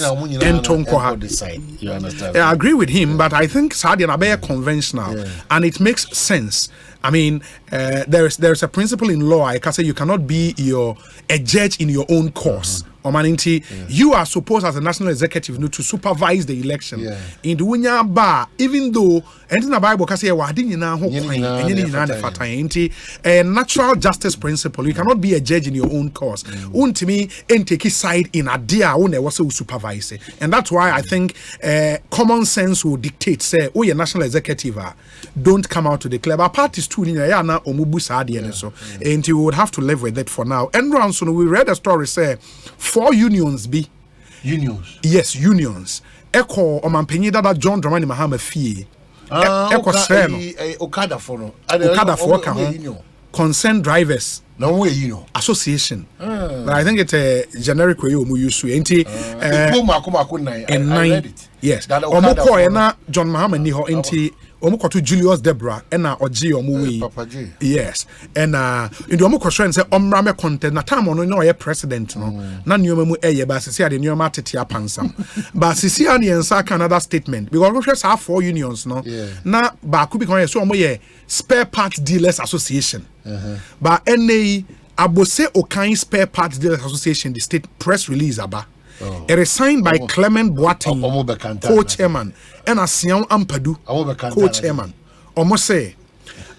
decide. You understand? I agree with him, but I think Saudi Arabia conventional, and it makes sense. I mean, there's a principle in law. I can say you cannot be a judge in your own cause. You are supposed as a national executive to supervise the election. In the Wunya bar, even though anything the Bible can say a natural justice principle, you cannot be a judge in your own cause. To me, and take his side in a dear also supervise it. And that's why I think common sense will dictate, say, oh, your national executive don't come out to declare. But parties too, and you would have to live with it for now. And Ransom, we read a story say 4 unions be unions. Yes, unions. Echo Omanpenyi that John Dramani Mahama fee. Echo Sreno. Okada for concerned drivers. No way, association. But I think it's a generic way you use and nine. Yes. Omoko John Mahama ni ho enti omukoto Julius Debra ena oji omuwi. Yes. And in the omoko friend say omrame content na time ono no ye president no. Na nyoma mu eye ba sisi ade nyoma tete apansam. Ba sisi an yensa another statement because we have 4 unions no. Na ba ku bi kon so omo ye spare parts dealers association. But NA Abose Okai Spare Parts Dealers Association, the state press release aba. It is signed by Clement Boateng, co-chairman, and Asian Ampadu, co-chairman. Almost say,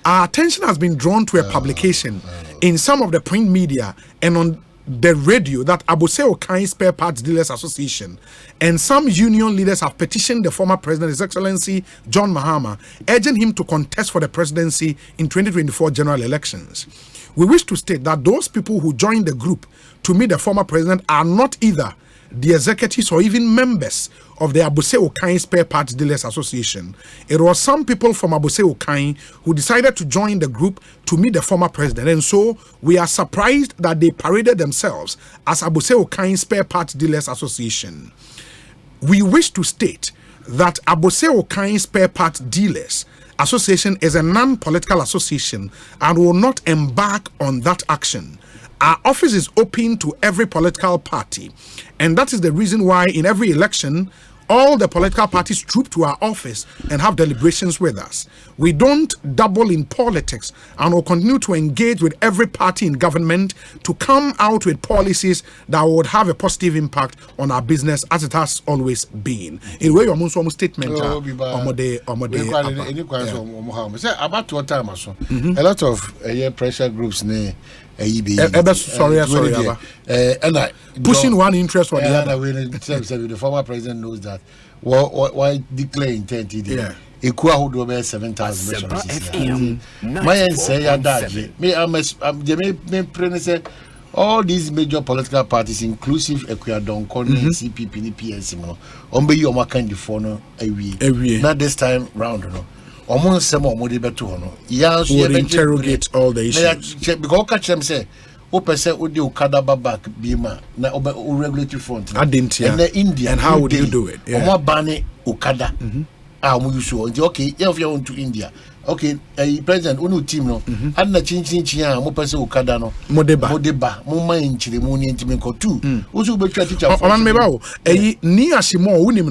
our attention has been drawn to a publication in some of the print media and on the radio that Abose Okai Spare Parts Dealers Association and some union leaders have petitioned the former president, His Excellency John Mahama, urging him to contest for the presidency in 2024 general elections. We wish to state that those people who joined the group to meet the former president are not either the executives or even members of the Abose Okai Spare Parts Dealers Association. It was some people from Abose Okai who decided to join the group to meet the former president, and so we are surprised that they paraded themselves as Abose Okai Spare Parts Dealers Association. We wish to state that Abose Okai Spare Parts Dealers Association is a non-political association and will not embark on that action. Our office is open to every political party, and that is the reason why in every election all the political parties troop to our office and have deliberations with us. We don't dabble in politics and will continue to engage with every party in government to come out with policies that would have a positive impact on our business as it has always been. In way your statement a lot of pressure groups pushing one interest or the other. The former president knows that. Why declare intent? Equal hold over 7,000 my say me I'm all these major political parties, inclusive Equadon, CPP, PNC, on your kind of phone not this time round, almost some more better. Yes, you interrogate all the issues because catch them say. Open say would you Kadaba back Bima na regulatory front and India and how would you do it? Omo bani Okada we sure okay if you want to India okay president unu team no and na chin mo person Okada no modeba mo man chire mo ni ntimi ko tu usu be twa teacher on me bawo ni Asimo unim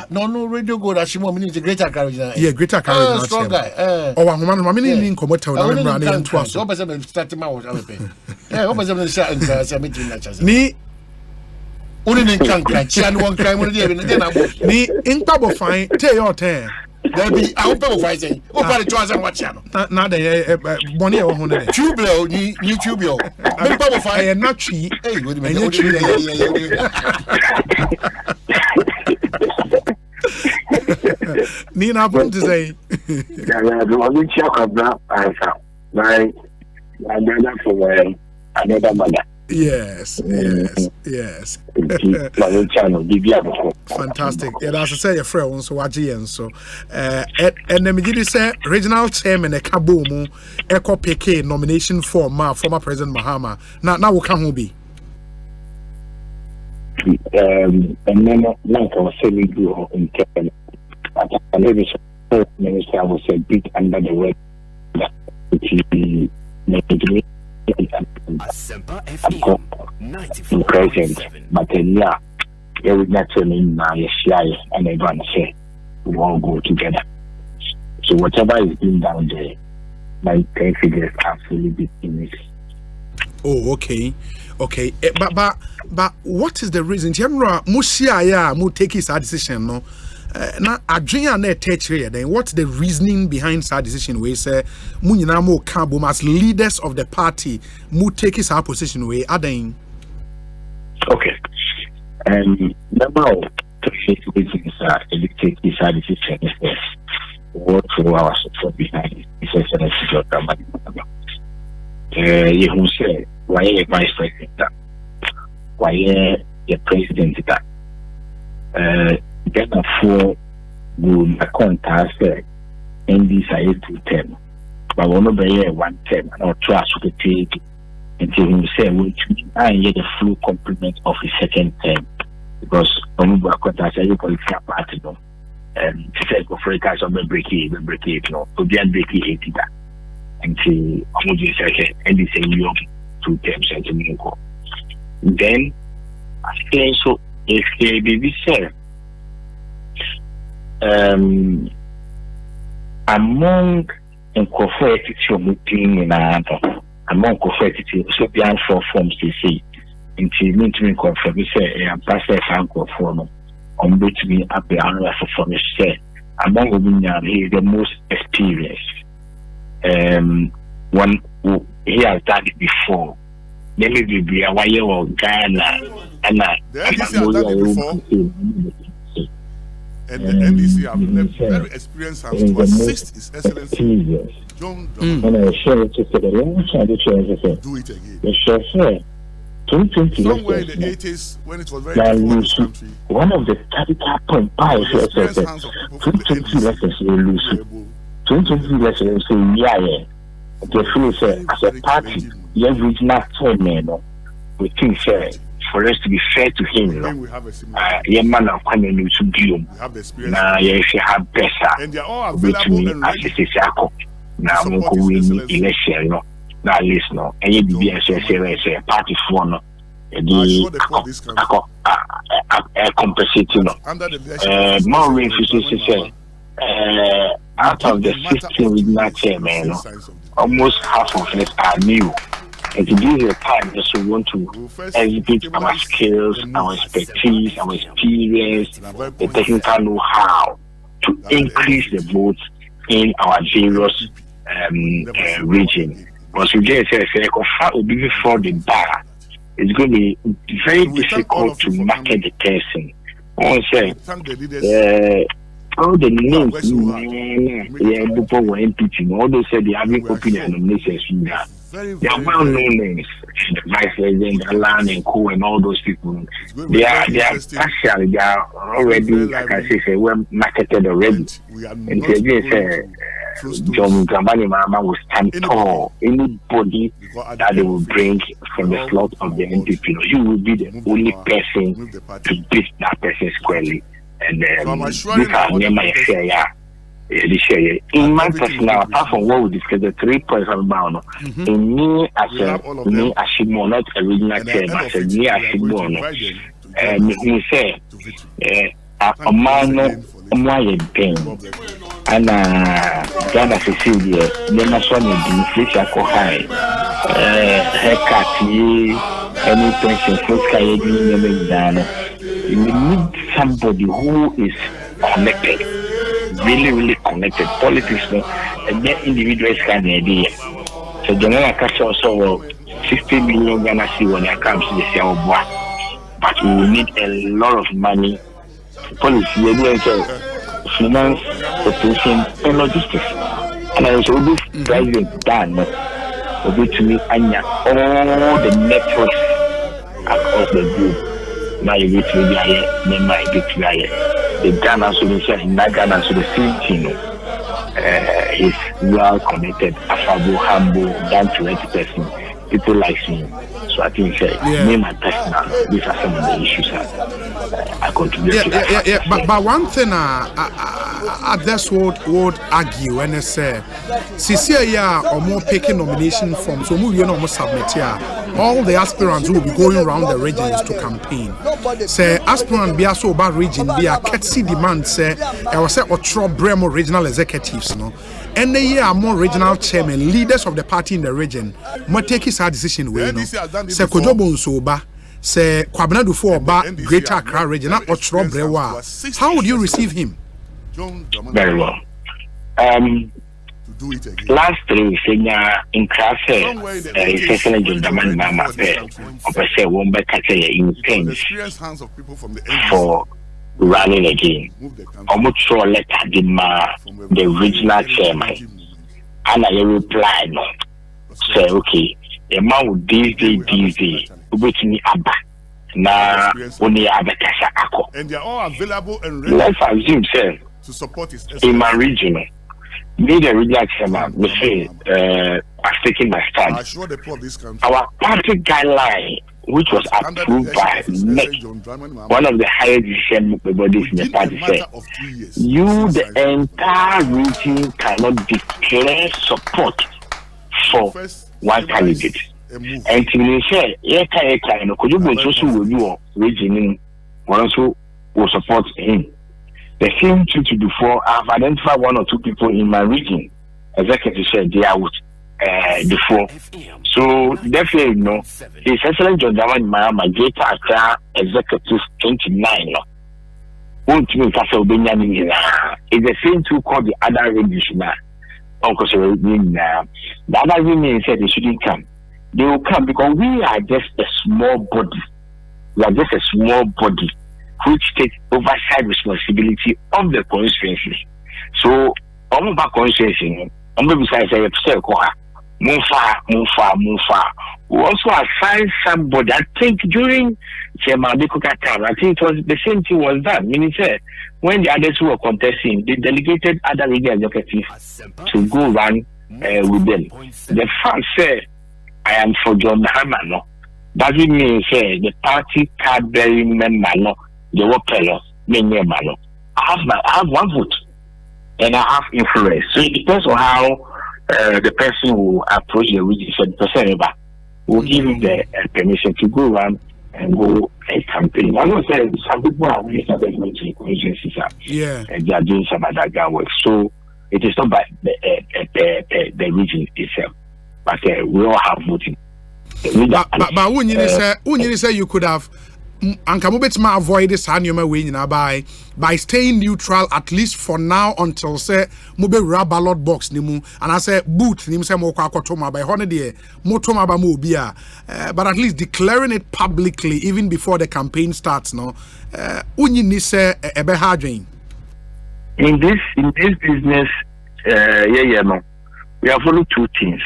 no no radio go Asimo me ni greater carriage greater carriage strong guy homa no me ni nkomotel na me bra na nto aso o person me start ma wo abepe o person me sha nka meeting na chance ni uni ni kankan chia no one crime dey na ni intabo fine tell your turn there be I hope you find say o pa the choice and watch no na dey money e wo ho ne tubel ni tubel me pa bo fine na twi wait a minute ni na point to say the only check up now answer my another for another mother. Yes. Fantastic. As I say, your friend, so Wajian. So, and then we say regional chairman a Kabomu Eco PK nomination for former President Mahama. Now we can be. And then, like I was saying, you in Kenya, I never saw minister was a bit under the word that he made Asempa FM 94.7 present, but yeah, there was naturally my shy and everyone say we all go together. So whatever is being down there, my figures absolutely in it. Oh, okay. But what is the reason? General, Musia mu take his decision, no. Now, Adrian then what's the reasoning behind that decision? We say, Munina mo Kabum as leaders of the party, mu take his position way. Adain. Okay. Number of reasons take this decision is this. What for our support behind it is essential dramatic. You say, why a vice president? Why a president? Ghana for will contest in this 2-10, but one be 1-10 or trust to take until he say I get the full complement of his second term because contest a political party no said for free cash on break it no to be breaking 80 that until almost second and this year 2 terms and then I think so if they be say among incorporating in among incorporating so beyond 4 forms they say into meeting confirm say a pastor uncle form on which me up the honor for say among women he is the most experienced one who he has done it before. Let me be a wire or Ghana and and the NDC have very experienced hands to assist His Excellency John and I share it to the do it again. 2020 somewhere in the 80s when it was very difficult in this country. One of the capital point 2020 lessons will lose. 2020 lessons say yeah. The feel say as a party, your regional chairman, we think for us to be fair to him, your man of coming to Guillaume. Now, if you have better, and they are all available and ready. Now, we win election, no. Now, listen, and you be a party for no. compensating. More resources. Out of the 16 regional chairmen, almost half of us are new. And to give the time, we want to exhibit our skills, our expertise, our experience, the technical know-how to increase the votes in our various region. Because we get before the bar, it's going to be very difficult to market the person. I say, all the names, people were impeaching, all those said they having opinion nominations. They are well known names, the Vice President, Alan and Co. and all those people. They are partially, they are already, like I say, well marketed already. And they say, John Gambani Mama will stand tall. Anybody that they will bring from the slot of the NPP, you will be the only person to beat that person squarely. And you can never share. In my personal, apart from what we discussed, the 3 points about in me as a Ashimo, not original chairman, as a me Ashimo, me say, a man, my pain, and Ghana Cecilia, never saw me in Fisher Kohai, haircut, any pension, first Kayabi, you need somebody who is connected. Really connected. Politics, and that individuals can idea. So the cash also 60 million Ghana C when it comes to the sale, but we will need a lot of money. Policy, finance, operation, and logistics. And I so this driving done will be to me and all the networks across the group. Now you get to the then my big the Ghana solution in Ghana so the same thing is well connected, affable, humble, down to earth person. People like me. So I think me my personal, these are some of the issues I contribute to. But one thing I just would argue when I say CCA or more picking nomination forms, so we almost submit here. All the aspirants will be going around the regions to campaign. Say aspirant be also about region be a courtesy demand say I was say Otro Bremo regional executives no. And the year more regional chairman, leaders of the party in the region, might take his decision way no. Say Kojo Bonsu ba say Kwabena Dufo ba Greater Accra region Otro Brewa. How would you receive him? Very well. Last 3 weeks in class, essentially Jordan Mama say one better intense for running again. Almost sure let the regional chairman and I reply no. Say okay, the man with this day, which me abba. Na only abekasa ako. And they are all available and ready. Let's assume say to support his in my region. Me the regional chairman, me say I've taken my stand. Our party guideline, which was approved by NEC, one of the highest decision bodies in the party, said you the entire region cannot declare support for one candidate. And to say, could you will do region also will support him. The same thing to before, I've identified 1 or 2 people in my region. Executive said they are with before. So definitely no. His Excellent John Daman my Greater Accra Executive 29 no. Won't mean Castle Benjamin. It's the same two called the other radius now. Uncle the other women said they shouldn't come. They will come because we are just a small body. We are just a small body which takes oversight responsibility of the constituency. So, on my constituency, on the besides I say, move far. We also assign somebody. I think during Chairman Bikuka time, I think it was the same thing was done. Meaning, when the others who were contesting, they delegated other regional executives to go run with them. The fact said, I am for John Hamano. Doesn't mean say the party card bearing member no. The work fellow, I have 1 vote and I have influence. So it depends on how the person will approach the region. So the person will give him the permission to go around and go a campaign. I know say some people are really started going to agencies and they are doing some other work. So it is not by the region itself, but we all have voting. But when you say you could have Ankamubet avoid this annual way by staying neutral at least for now until say mube ballot box nimu and I say boot nim say mo kwakotoma by holiday motoma ba mo bia but at least declaring it publicly even before the campaign starts no unyi ni say ebe hadwen in this business no we have only two things.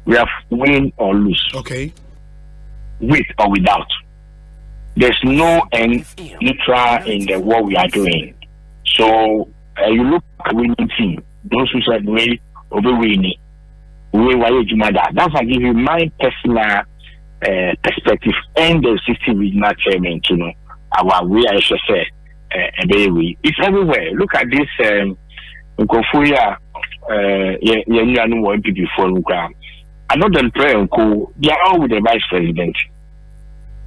We have win or lose. Okay. With or without. There's no end neutral in the what we are doing. So you look at winning team. Those who said we over winning. That's I give you my personal perspective and the 60 regional chairman to know our way I should say it's everywhere. Look at this Nkofuya before another prayer they are all with the vice president.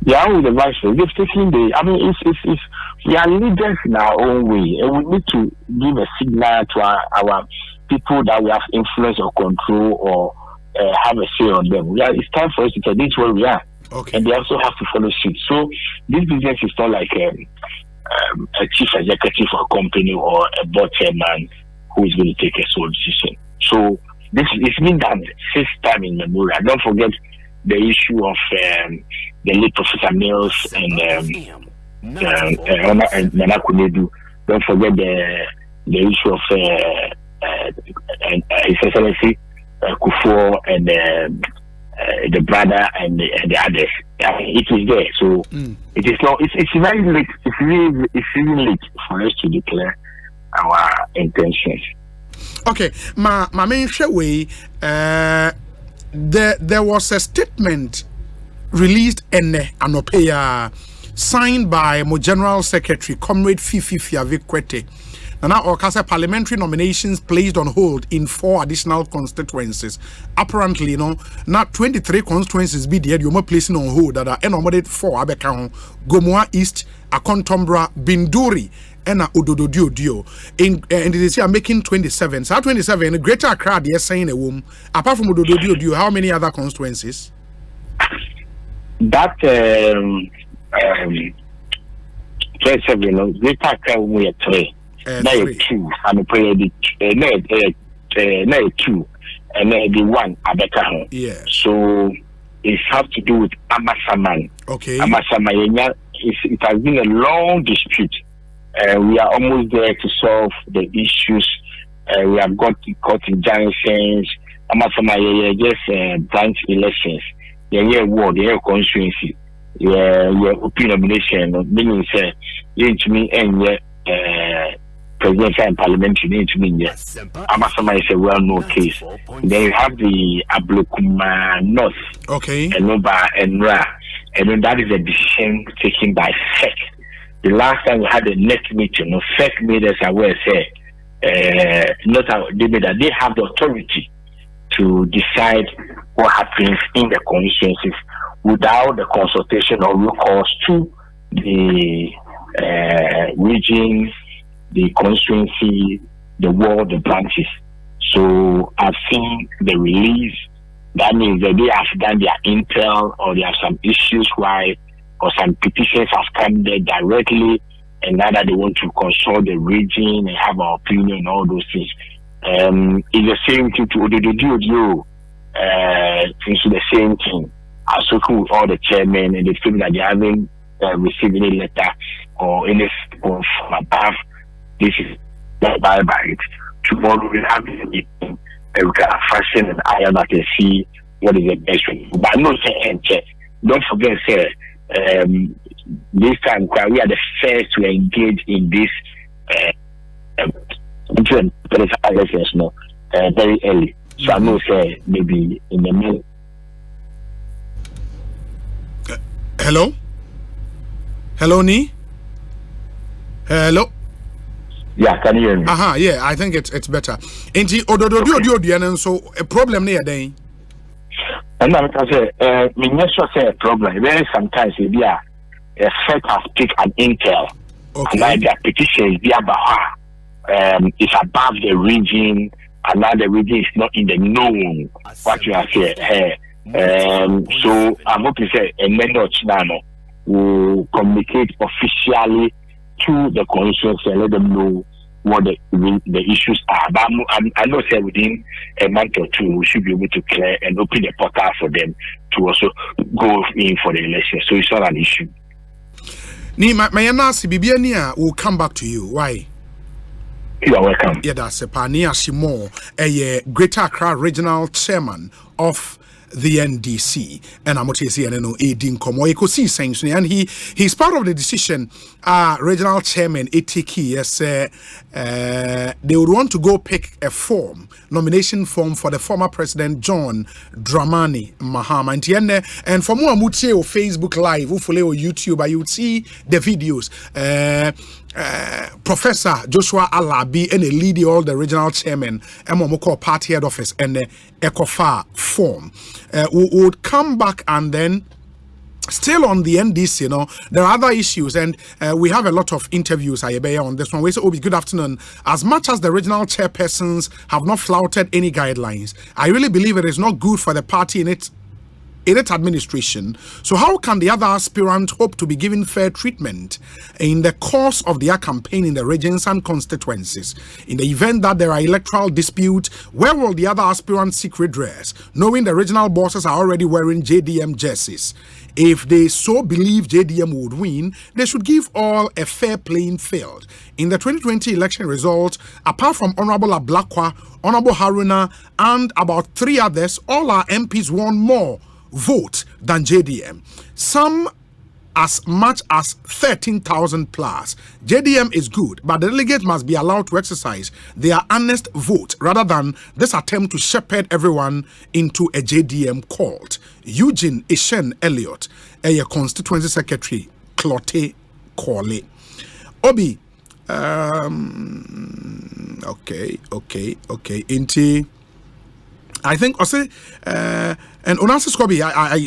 They are with the vice president. They've taken it's we are leaders in our own way, and we need to give a signal to our people that we have influence or control or have a say on them. It's time for us to tell this where we are. Okay. And they also have to follow suit. So this business is not like a chief executive of a company or a board chairman who is going to take a sole decision. So it's been done 6 times in memorial. Don't forget the issue of the late Professor Mills and Nana Kunedu. Don't forget the issue of His Excellency Kufuor and the brother and the others. It is there. So it is not. It's very late. It's really late for us to declare our intentions. Okay, my main way. There was a statement released in Anopeya, signed by my General Secretary, Comrade Fifi Fiavikwete. Now, Okasa parliamentary nominations placed on hold in 4 additional constituencies. Apparently, now 23 constituencies be there. You're placing on hold that are enumerated 4 Abekahon, Gomoa East, Akontombra, Binduri, and Odododio. And they are making 27. So 27, Greater Accra, they are saying a womb. Apart from Odododio, how many other constituencies? That 27, Greater Accra, we are 3. Now 2, I'm praying 2, and then the 1 Abekahon. Yeah. So it has to do with Amasaman. Okay. Amasaman, it has been a long dispute. We are almost there to solve the issues. We have got court injunctions. Amasaman, just branch elections. The ward, the constituency, your opinion nomination, meaning say, you to me and presidential and parliamentary need to mean yes. Amasama is a well-known case. Then you have the Ablokuma North, okay, and Noba and Ra, and then that is a decision taken by FEC. The last time we had a next meeting, FEC made us aware, they have the authority to decide what happens in the constituencies without the consultation or recourse to the region, the constituency, the ward, the branches. So I've seen the release. That means that they have done their intel or they have some issues why or some petitions have come there directly and now that they want to consult the region and have our opinion and all those things. It's the same thing to Odododio. It's the same thing. I spoke with all the chairmen and they feel that they haven't received any letter or any from above. This is by it. Tomorrow we'll have a meeting. We can fashion and iron out and see what is the best way. But no say don't forget, sir, this time we are the first to engage in this elections very early. So I know say maybe in the middle. Hello, Ni? Hello? Yeah, can you hear me? Yeah, I think it's better. Inti Odododio so a problem near day. And I say, say a problem. There is sometimes a Fed has picked an intel. Okay. Like their petition is above the region, and now the region is not in the known. What you are saying. So I'm hoping say a member will communicate officially to the constituents and let them know what the issues are. But I know say within a month or two we should be able to clear and open the portal for them to also go in for the election. So it's not an issue. My Nasi Bibiania will come back to you. Why? You are welcome. Yeah, that's a Pania Shimo, a Greater Accra Regional Chairman of the NDC, and I'm saying Edin Komo Ekosiisen, and he's part of the decision. Regional Chairman ATK, yes, they would want to go pick a nomination form for the former President John Dramani Mahama. And for more Mutie or Facebook Live, hopefully or YouTube, you would see the videos. Professor Joshua Alabi and a lead all the regional chairman Momoko party head office and the Ecofa form would come back. And then still on the NDC, there are other issues, and we have a lot of interviews on this one. We say, Obi, good afternoon. As much as the regional chairpersons have not flouted any guidelines, I really believe it is not good for the party in its administration. So how can the other aspirants hope to be given fair treatment in the course of their campaign in the regions and constituencies? In the event that there are electoral disputes, where will the other aspirants seek redress, knowing the regional bosses are already wearing JDM jerseys? If they so believe JDM would win, they should give all a fair playing field. In the 2020 election results, apart from Honorable Ablakwa, Honorable Haruna, and about 3 others, all our MPs won more vote than JDM. Some as much as 13,000 plus. JDM is good, but the delegates must be allowed to exercise their honest vote rather than this attempt to shepherd everyone into a JDM cult. Eugene Ishen Elliott, a constituency secretary, Clotte Corley. Obi, okay. Inti, I think Osei, and Onasi Skobi,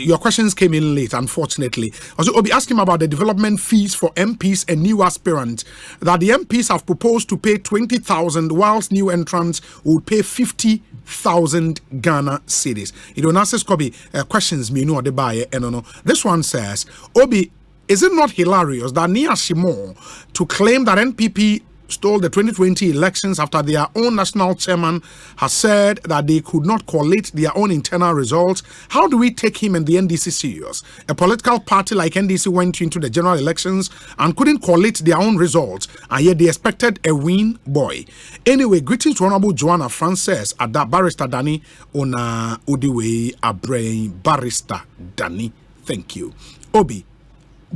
your questions came in late, unfortunately. Also, Obi, ask him about the development fees for MPs and new aspirants. That the MPs have proposed to pay 20,000, whilst new entrants will pay 50,000 Ghana cedis. Onasi Skobi, questions me no de buy no. This one says, Obi, is it not hilarious that Nia Shimon to claim that NPP stole the 2020 elections after their own national chairman has said that they could not collate their own internal results? How do we take him and the NDC serious? A political party like NDC went into the general elections and couldn't collate their own results, and yet they expected a win, boy. Anyway, greetings to Honorable Joanna Frances at that Barrister Danny Ona Udiwe Abrain Barrister Danny. Thank you. Obi,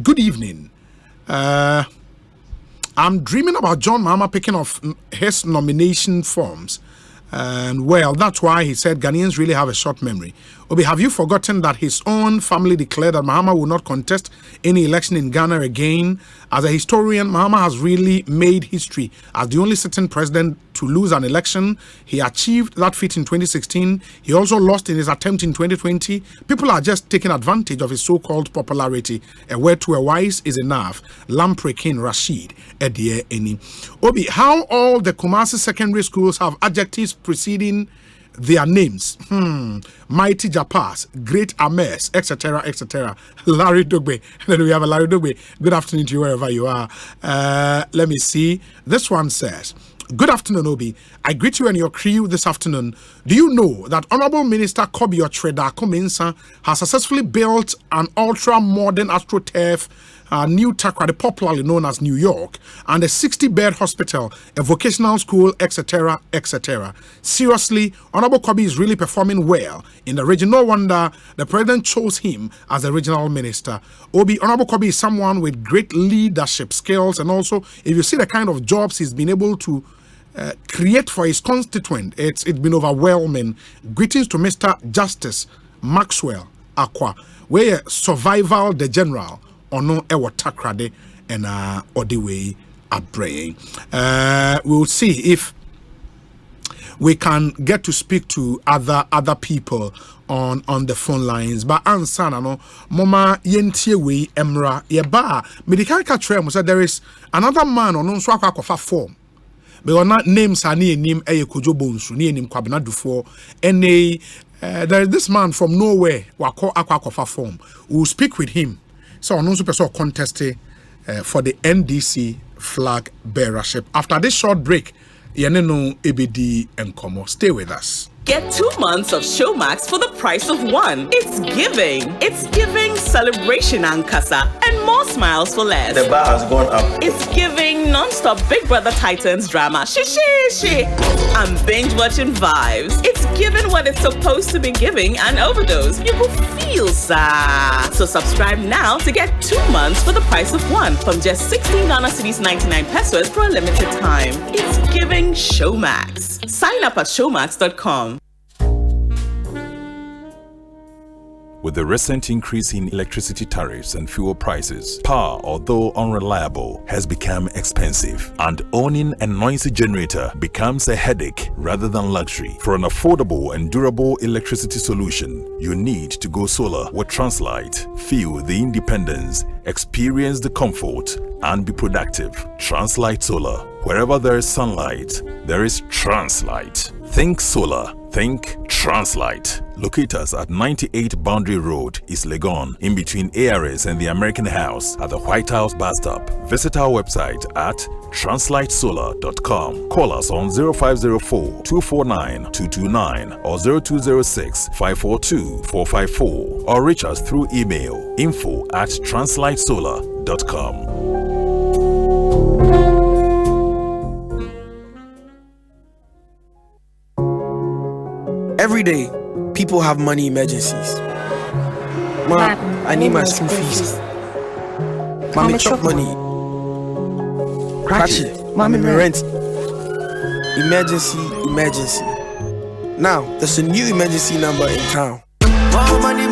good evening. I'm dreaming about John Mahama picking off his nomination forms. And well, that's why he said Ghanaians really have a short memory. Obi, have you forgotten that his own family declared that Mahama will not contest any election in Ghana again? As a historian, Mahama has really made history as the only sitting president to lose an election. He achieved that feat in 2016. He also lost in his attempt in 2020. People are just taking advantage of his so-called popularity. A word to a wise is enough. Lamprekin Rashid, Edie Eni. Obi, how all the Kumasi secondary schools have adjectives preceding their names. Mighty Japas, Great Ames, etc., etc. Larry Dogbe. Then we have a Larry Dogbe. Good afternoon to you wherever you are. Let me see. This one says, good afternoon, Obi. I greet you and your crew this afternoon. Do you know that Honorable Minister Kobi Otreda Komensa has successfully built an ultra-modern AstroTurf New Takrade, popularly known as New York, and a 60-bed hospital, a vocational school, etc., etc. Seriously, Honorable Kobi is really performing well in the region. No wonder the president chose him as the regional minister. Obi, Honorable Kobi is someone with great leadership skills, and also, if you see the kind of jobs he's been able to create for his constituent, it's been overwhelming. Greetings to Mr. Justice Maxwell Akwa, where survival the general ono ewo takrade and odiwe abrain. We'll see if we can get to speak to other people on the phone lines. But ansana no mama yentie we emra yeba medical catch mo say there is another man on nso akwa form. Because not names are near name Kojo Bonsu, near him Kwabena Dufo, and there is this man from nowhere who call Aquacofa form. We'll speak with him. So on also person contest for the NDC flag bearership. After this short break, Yaneno ABD and Como. Stay with us. Get 2 months of Showmax for the price of one. It's giving. It's giving celebration and casa and more smiles for less. The bar has gone up. It's giving non-stop Big Brother Titans drama. She. And binge-watching vibes. It's giving what it's supposed to be giving and overdose. You will feel sad. So subscribe now to get 2 months for the price of one from just 16 Ghana cedis 99 pesos for a limited time. It's giving Showmax. Sign up at showmax.com. With the recent increase in electricity tariffs and fuel prices, power, although unreliable, has become expensive, and owning a noisy generator becomes a headache rather than luxury. For an affordable and durable electricity solution, you need to go solar with Translight. Feel the independence, experience the comfort, and be productive. Translight Solar. Wherever there is sunlight, there is Translight. Think solar. Think Translight. Locate us at 98 Boundary Road, East Legon, in between ARS and the American House at the White House bus stop. Visit our website at translightsolar.com. Call us on 0504-249-229 or 0206-542-454 or reach us through email info@translightsolar.com. Every day, people have money emergencies. Ma, I need my school fees. Mommy, chop money. Ratchet, mommy, rent. Emergency. Now, there's a new emergency number in town. More money,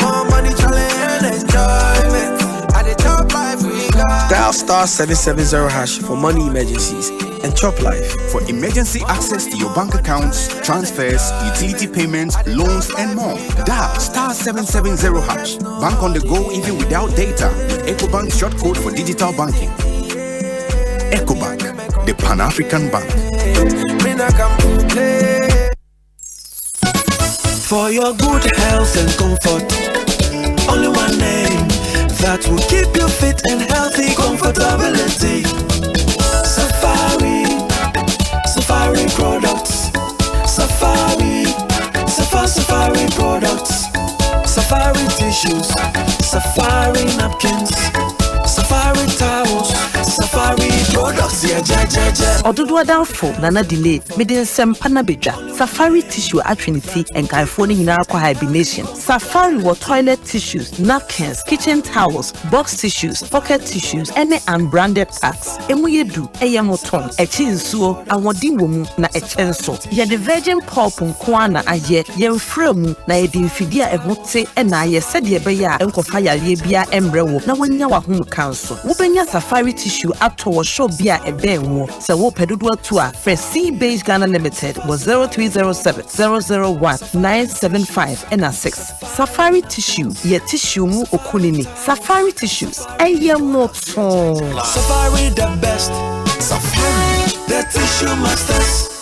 challenge and enjoyment. At the top life we got. Dial *770# for money emergencies and chop life. For emergency access to your bank accounts, transfers, utility payments, loans, and more. Dial *770#. Bank on the go even without data with EcoBank's short code for digital banking. EcoBank, the Pan-African Bank. For your good health and comfort, only one name that will keep you fit and healthy. Comfortability. Safari products. Safari products. Safari tissues. Safari napkins. Safari towels. Safari products. Odudu adamfo nana delay mede Asempa na bedwa. Safari tissue atrinity and California nyina kwa hibernation. Safari wa toilet tissues, napkins, kitchen towels, box tissues, pocket tissues, any unbranded packs. Emu yedu eye moton echi nsuo awodin wo mu na echenso. Ye the virgin pulp nko na aye ye mfra mu na ye di mfidi a ehote na aye sede ye be ya enkofa yare bia emre wo na wanya wa hom kanso. Wo benya Safari tissue ato wo show bia ebe wo se wo pedodo atu a Fresi Beige Ghana Limited was 0307-001-975 and 6. Safari tissue ye tissue mu okunini. Safari tissues eye moton. Safari the best. Safari the tissue masters.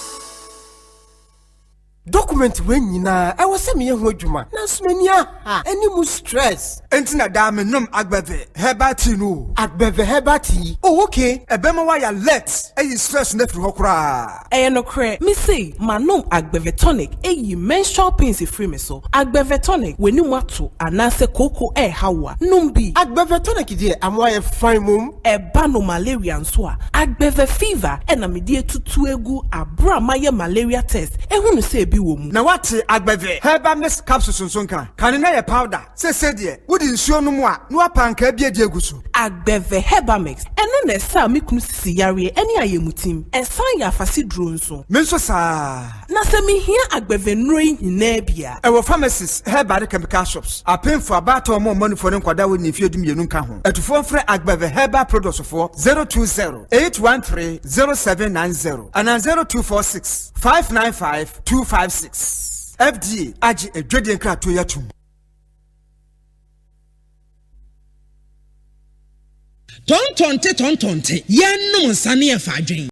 Document when yina I was send me ho adwuma na somania ha any mu stress entina da me nom agbeve hebati no agbeve hebati oh okay ebema wa ya let stress na firi hokra no kre me say manom agbeve tonic menstrual pains free me so agbeve tonic weni mu ato anase koko hawa numbi agbeve tonic die amwa ye fine mum eba no malaria nso a agbeve fever na me die tutu egu abra maye malaria test ehunu say na wate agbeve herbal mix capsules nsonka kan na ye powder se de wodi nsuo no mu a no apanka bia de agusu agbeve herbal mix eno na sa me kunu sisi yare eni ayemutim ensan ya afase duro nso me nso saa na sɛ mehia agbɛvɛ nnuro yi nyinaa bia ɛwɔ pharmacies herbal chemical shops apemfo abatɔ ɔmo ɔmɔnifo ne nkwadaa wɔ ne mfie du mmienu nka ho ɛtufoɔ mfrɛ agbɛvɛ herbal products foɔ 020-813-0790 anaa 0246-595-256 FDA agye adwadie nkratoɔ yɛ atom. Tontonte, yɛnnom nsa ne yɛfa adwen.